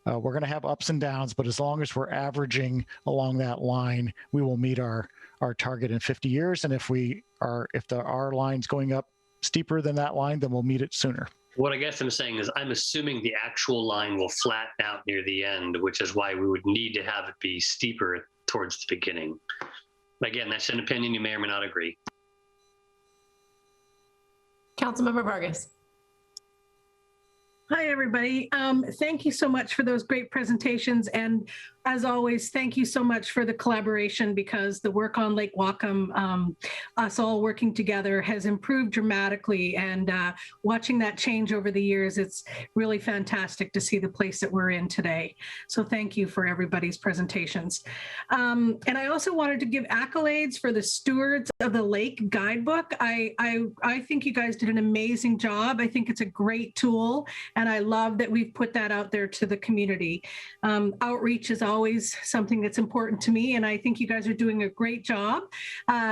we're going to have ups and downs, but as long as we're averaging along that line, we will meet our target in 50 years. And if our line's going up steeper than that line, then we'll meet it sooner. What I guess I'm saying is I'm assuming the actual line will flatten out near the end, which is why we would need to have it be steeper towards the beginning. Again, that's an opinion. You may or may not agree. Councilmember Vargas. Hi, everybody. Thank you so much for those great presentations. And as always, thank you so much for the collaboration, because the work on Lake Whatcom, us all working together, has improved dramatically. And watching that change over the years, it's really fantastic to see the place that we're in today. So thank you for everybody's presentations. And I also wanted to give accolades for the Stewards of the Lake guidebook. I think you guys did an amazing job. I think it's a great tool. And I love that we've put that out there to the community. Outreach is always something that's important to me, and I think you guys are doing a great job.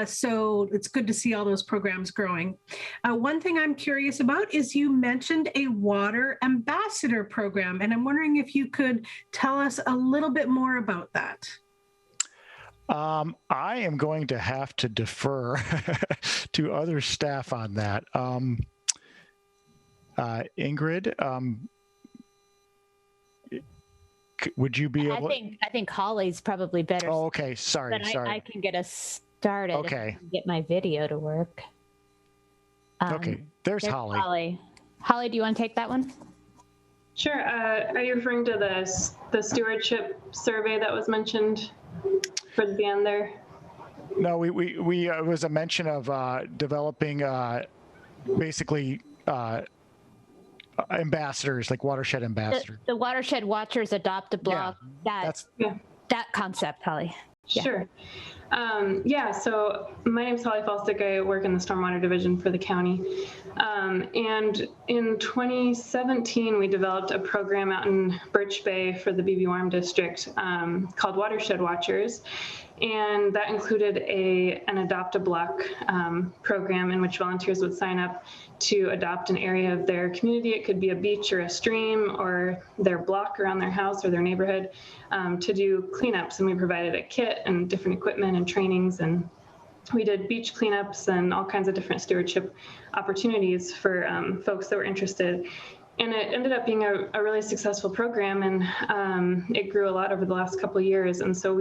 So it's good to see all those programs growing. One thing I'm curious about is you mentioned a water ambassador program, and I'm wondering if you could tell us a little bit more about that. I am going to have to defer to other staff on that. Ingrid, would you be able? I think Holly's probably better. Oh, okay. Sorry. I can get us started. Okay. If I can get my video to work. Okay. There's Holly. Holly, do you want to take that one? Sure. Are you referring to the stewardship survey that was mentioned for the end there? No, we it was a mention of developing basically ambassadors, like watershed ambassadors. The watershed watchers adopt a block. Yeah, that concept, Holly. Yeah. Sure. So my name is Holly Falstick. I work in the stormwater division for the county. And in 2017, we developed a program out in Birch Bay for the BB Warm District called Watershed Watchers. And that included an Adopt a Block program in which volunteers would sign up to adopt an area of their community. It could be a beach or a stream or their block around their house or their neighborhood to do cleanups. And we provided a kit and different equipment and trainings, and we did beach cleanups and all kinds of different stewardship opportunities for folks that were interested. And it ended up being a really successful program, and it grew a lot over the last couple of years. And so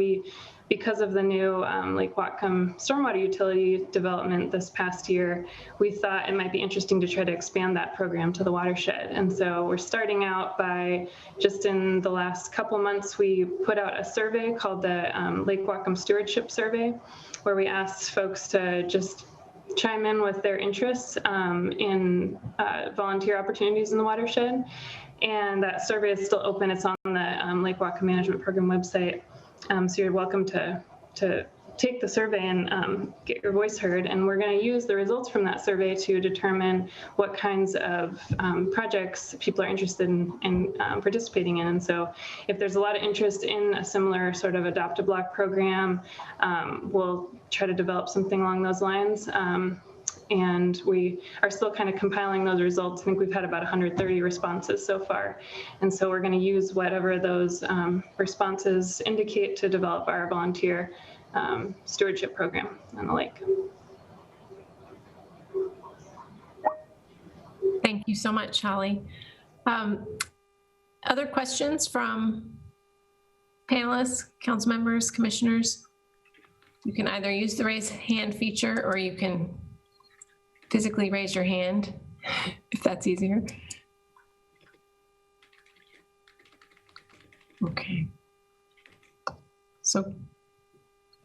because of the new Lake Whatcom stormwater utility development this past year, we thought it might be interesting to try to expand that program to the watershed. And so we're starting out by, just in the last couple months, we put out a survey called the Lake Whatcom Stewardship Survey, where we asked folks to just chime in with their interests in volunteer opportunities in the watershed. And that survey is still open. It's on the Lake Whatcom Management Program website. So you're welcome to take the survey and get your voice heard. And we're going to use the results from that survey to determine what kinds of projects people are interested in participating in. And so if there's a lot of interest in a similar sort of adopt-a-block program, we'll try to develop something along those lines. And we are still kind of compiling those results. I think we've had about 130 responses so far. And so we're going to use whatever those responses indicate to develop our volunteer stewardship program on the lake. Thank you so much, Holly. Other questions from panelists, council members, commissioners? You can either use the raise hand feature, or you can physically raise your hand if that's easier. Okay. So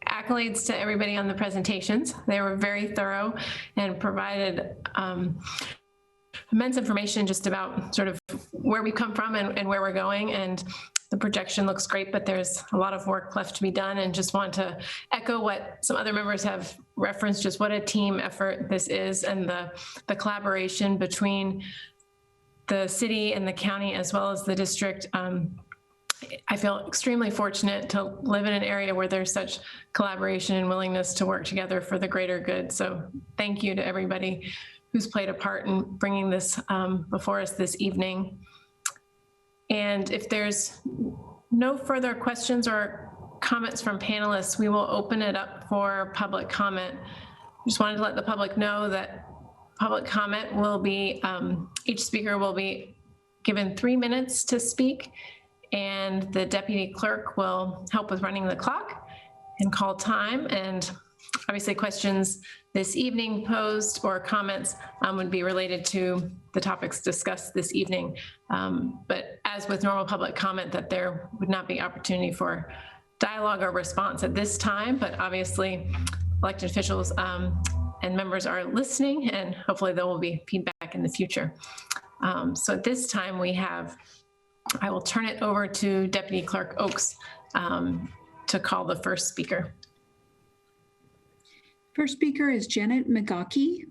accolades to everybody on the presentations. They were very thorough and provided immense information just about sort of where we come from and where we're going. And the projection looks great, but there's a lot of work left to be done, and just want to echo what some other members have referenced, just what a team effort this is, and the collaboration between the city and the county as well as the district. I feel extremely fortunate to live in an area where there's such collaboration and willingness to work together for the greater good. So thank you to everybody who's played a part in bringing this before us this evening. And if there's no further questions or comments from panelists, we will open it up for public comment. Just wanted to let the public know that public comment will be, each speaker will be given 3 minutes to speak, and the deputy clerk will help with running the clock and call time. And obviously questions this evening posed or comments would be related to the topics discussed this evening. But as with normal public comment, that there would not be opportunity for dialogue or response at this time, but obviously elected officials and members are listening, and hopefully there will be feedback in the future. So at this time I will turn it over to Deputy Clerk Oakes to call the first speaker. First speaker is Janet McGawkey.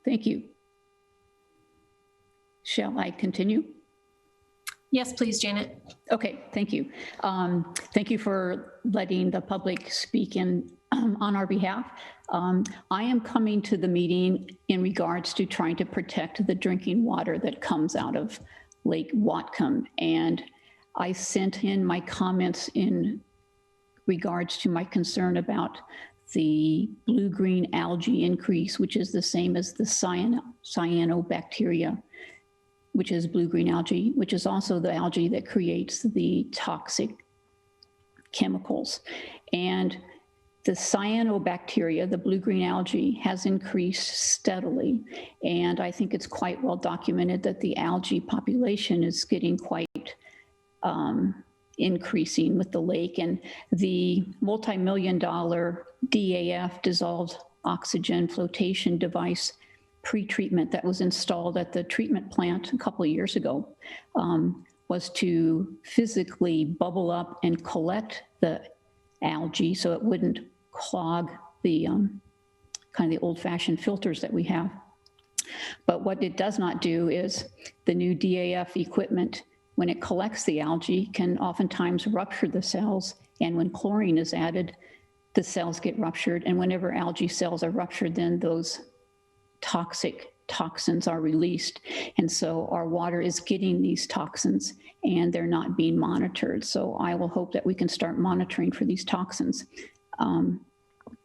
Thank you. Shall I continue? Yes, please, Janet. Okay, thank you. Thank you for letting the public speak in on our behalf. I am coming to the meeting in regards to trying to protect the drinking water that comes out of Lake Whatcom. And I sent in my comments in regards to my concern about the blue-green algae increase, which is the same as the cyanobacteria, which is blue-green algae, which is also the algae that creates the toxic chemicals. And the cyanobacteria, the blue-green algae, has increased steadily. And I think it's quite well documented that the algae population is getting quite increasing with the lake. And the multi-million-dollar DAF, dissolved oxygen flotation device pre-treatment that was installed at the treatment plant a couple of years ago was to physically bubble up and collect the algae so it wouldn't clog the kind of the old-fashioned filters that we have. But what it does not do is the new DAF equipment, when it collects the algae, can oftentimes rupture the cells. And when chlorine is added, the cells get ruptured. And whenever algae cells are ruptured, then those toxins are released. And so our water is getting these toxins and they're not being monitored. So I will hope that we can start monitoring for these toxins.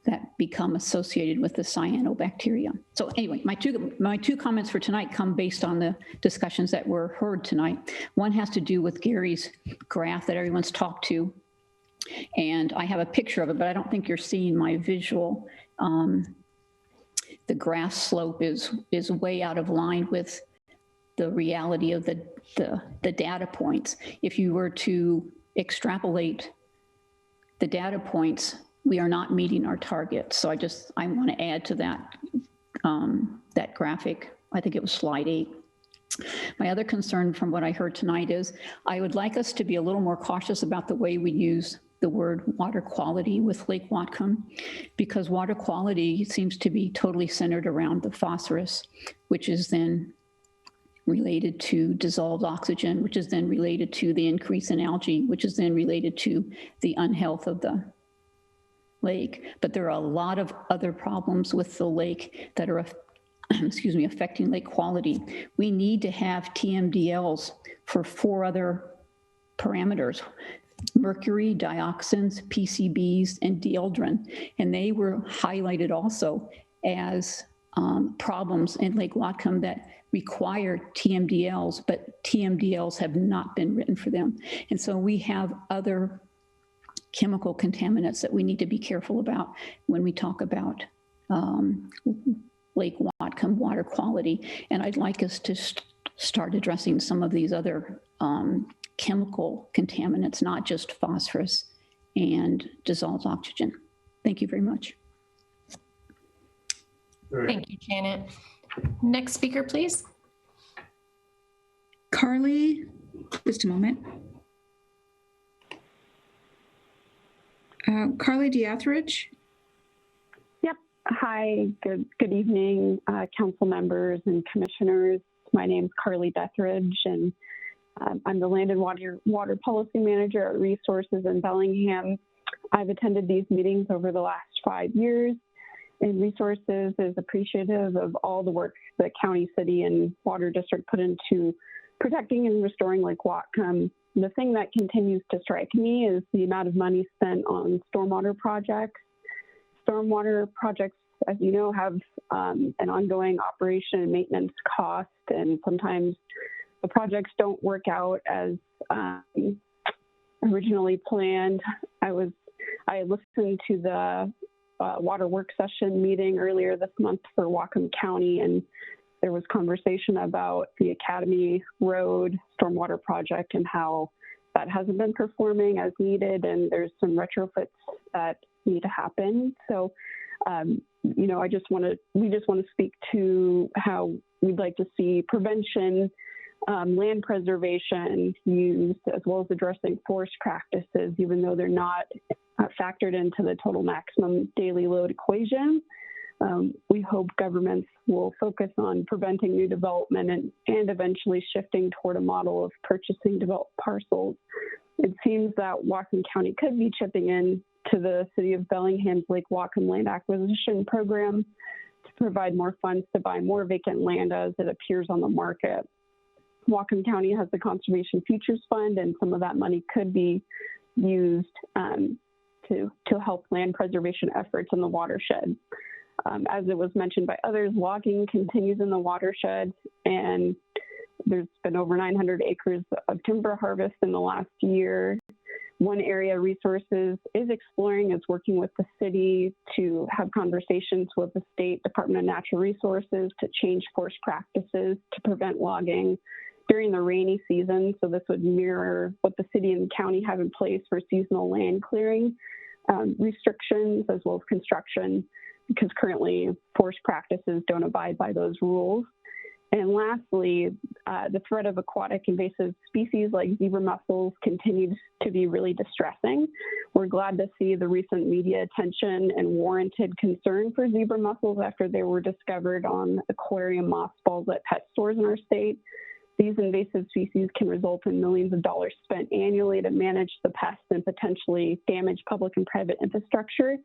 that become associated with the cyanobacteria. So anyway, my two comments for tonight come based on the discussions that were heard tonight. One has to do with Gary's graph that everyone's talked to. And I have a picture of it, but I don't think you're seeing my visual. The graph slope is way out of line with the reality of the data points. If you were to extrapolate the data points, we are not meeting our target. So I want to add to that, that graphic. I think it was slide 8. My other concern from what I heard tonight is I would like us to be a little more cautious about the way we use the word water quality with Lake Whatcom, because water quality seems to be totally centered around the phosphorus, which is then related to dissolved oxygen, which is then related to the increase in algae, which is then related to the unhealth of the lake. But there are a lot of other problems with the lake that are, excuse me, affecting lake quality. We need to have TMDLs for 4 other parameters: mercury, dioxins, PCBs, and dieldrin. And they were highlighted also as problems in Lake Whatcom that require TMDLs, but TMDLs have not been written for them. And so we have other chemical contaminants that we need to be careful about when we talk about Lake Whatcom water quality. And I'd like us to start addressing some of these other chemical contaminants, not just phosphorus and dissolved oxygen. Thank you very much. Thank you, Janet. Next speaker, please. Carly, just a moment. Carly D'Etheridge. Yep. Hi, good evening, council members and commissioners. My name is Carly D'Etheridge, and I'm the Land and Water Policy Manager at Resources in Bellingham. I've attended these meetings over the last 5 years, and Resources is appreciative of all the work the county, city, and water district put into protecting and restoring Lake Whatcom. The thing that continues to strike me is the amount of money spent on stormwater projects. Stormwater projects, as you know, have an ongoing operation and maintenance cost, and sometimes the projects don't work out as originally planned. I listened to the water work session meeting earlier this month for Whatcom County, and there was conversation about the Academy Road stormwater project and how that hasn't been performing as needed, and there's some retrofits that need to happen. So, you know, we just want to speak to how we'd like to see prevention, land preservation used, as well as addressing forest practices, even though they're not factored into the total maximum daily load equation. We hope governments will focus on preventing new development and eventually shifting toward a model of purchasing developed parcels. It seems that Whatcom County could be chipping in to the City of Bellingham's Lake Whatcom land acquisition program to provide more funds to buy more vacant land as it appears on the market. Whatcom County has the Conservation Futures Fund, and some of that money could be used to help land preservation efforts in the watershed. As it was mentioned by others, logging continues in the watershed, and there's been over 900 acres of timber harvest in the last year. One area Resources is exploring is working with the city to have conversations with the State Department of Natural Resources to change forest practices to prevent logging during the rainy season. So this would mirror what the city and county have in place for seasonal land clearing restrictions, as well as construction, because currently forest practices don't abide by those rules. And lastly, the threat of aquatic invasive species like zebra mussels continues to be really distressing. We're glad to see the recent media attention and warranted concern for zebra mussels after they were discovered on aquarium mothballs at pet stores in our state. These invasive species can result in millions of dollars spent annually to manage the pests and potentially damage public and private infrastructure.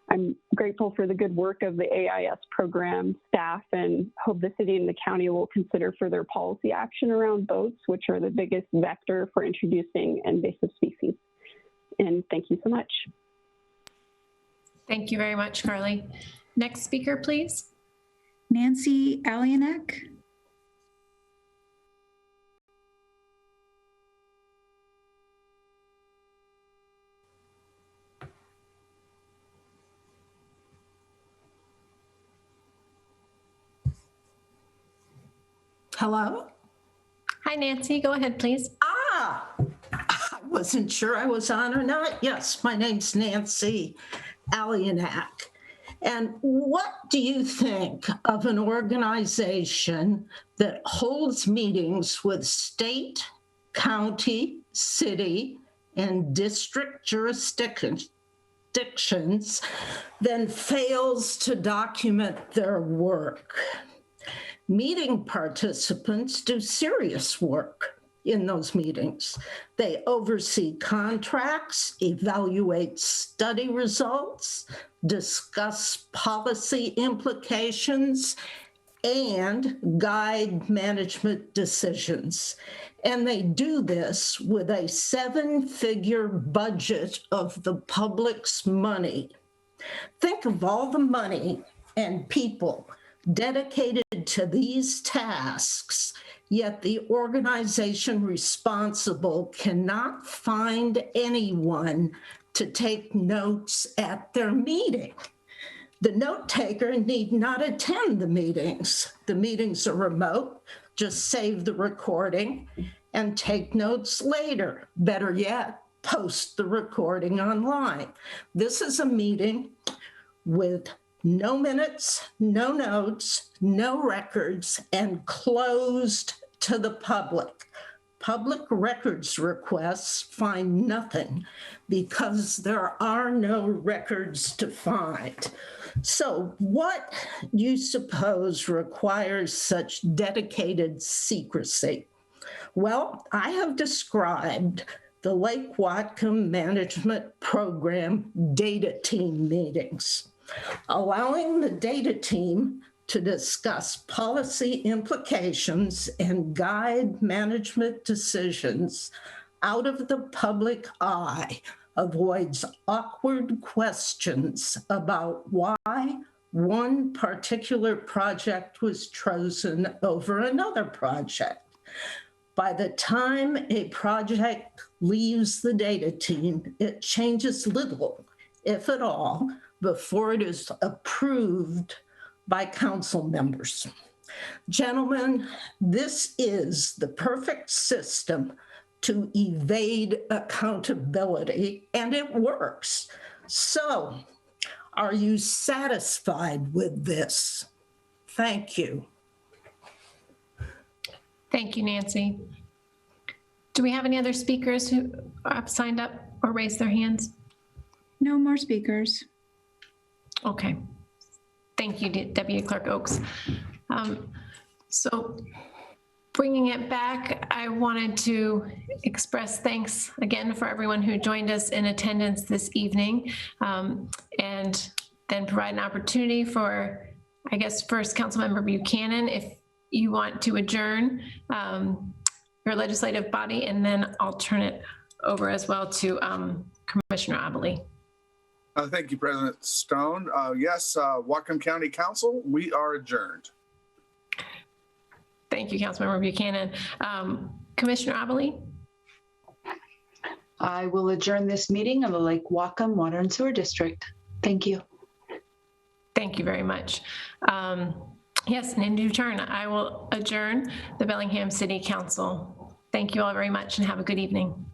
I'm grateful for the good work of the AIS program staff and hope the city and the county will consider further policy action around boats, which are the biggest vector for introducing invasive species. And thank you so much. Thank you very much, Carly. Next speaker, please. Nancy Alianek. Hello? Hi, Nancy. Go ahead, please. I wasn't sure I was on or not. Yes, my name's Nancy Alianak. And what do you think of an organization that holds meetings with state, county, city, and district jurisdictions, then fails to document their work? Meeting participants do serious work in those meetings. They oversee contracts, evaluate study results, discuss policy implications, and guide management decisions. And they do this with a 7-figure budget of the public's money. Think of all the money and people dedicated to these tasks, yet the organization responsible cannot find anyone to take notes at their meeting. The note taker need not attend the meetings. The meetings are remote. Just save the recording and take notes later. Better yet, post the recording online. This is a meeting with no minutes, no notes, no records, and closed to the public. Public records requests find nothing because there are no records to find. So what do you suppose requires such dedicated secrecy? Well, I have described the Lake Whatcom Management Program data team meetings, allowing the data team to discuss policy implications and guide management decisions out of the public eye avoids awkward questions about why one particular project was chosen over another project. By the time a project leaves the data team, it changes little, if at all, before it is approved by council members. Gentlemen, this is the perfect system to evade accountability, and it works. So, are you satisfied with this? Thank you. Thank you, Nancy. Do we have any other speakers who have signed up or raised their hands? No more speakers. Okay. Thank you, Deputy Clerk Oaks. So bringing it back, I wanted to express thanks again for everyone who joined us in attendance this evening, and then provide an opportunity for, I guess, first Councilmember Buchanan, if you want to adjourn your legislative body, and then I'll turn it over as well to Commissioner Abilene. Thank you, President Stone. Yes, Whatcom County Council, we are adjourned. Thank you, Councilmember Buchanan. Commissioner Abilene? I will adjourn this meeting of the Lake Whatcom Water and Sewer District. Thank you. Thank you very much. Yes, and in due turn, I will adjourn the Bellingham City Council. Thank you all very much and have a good evening.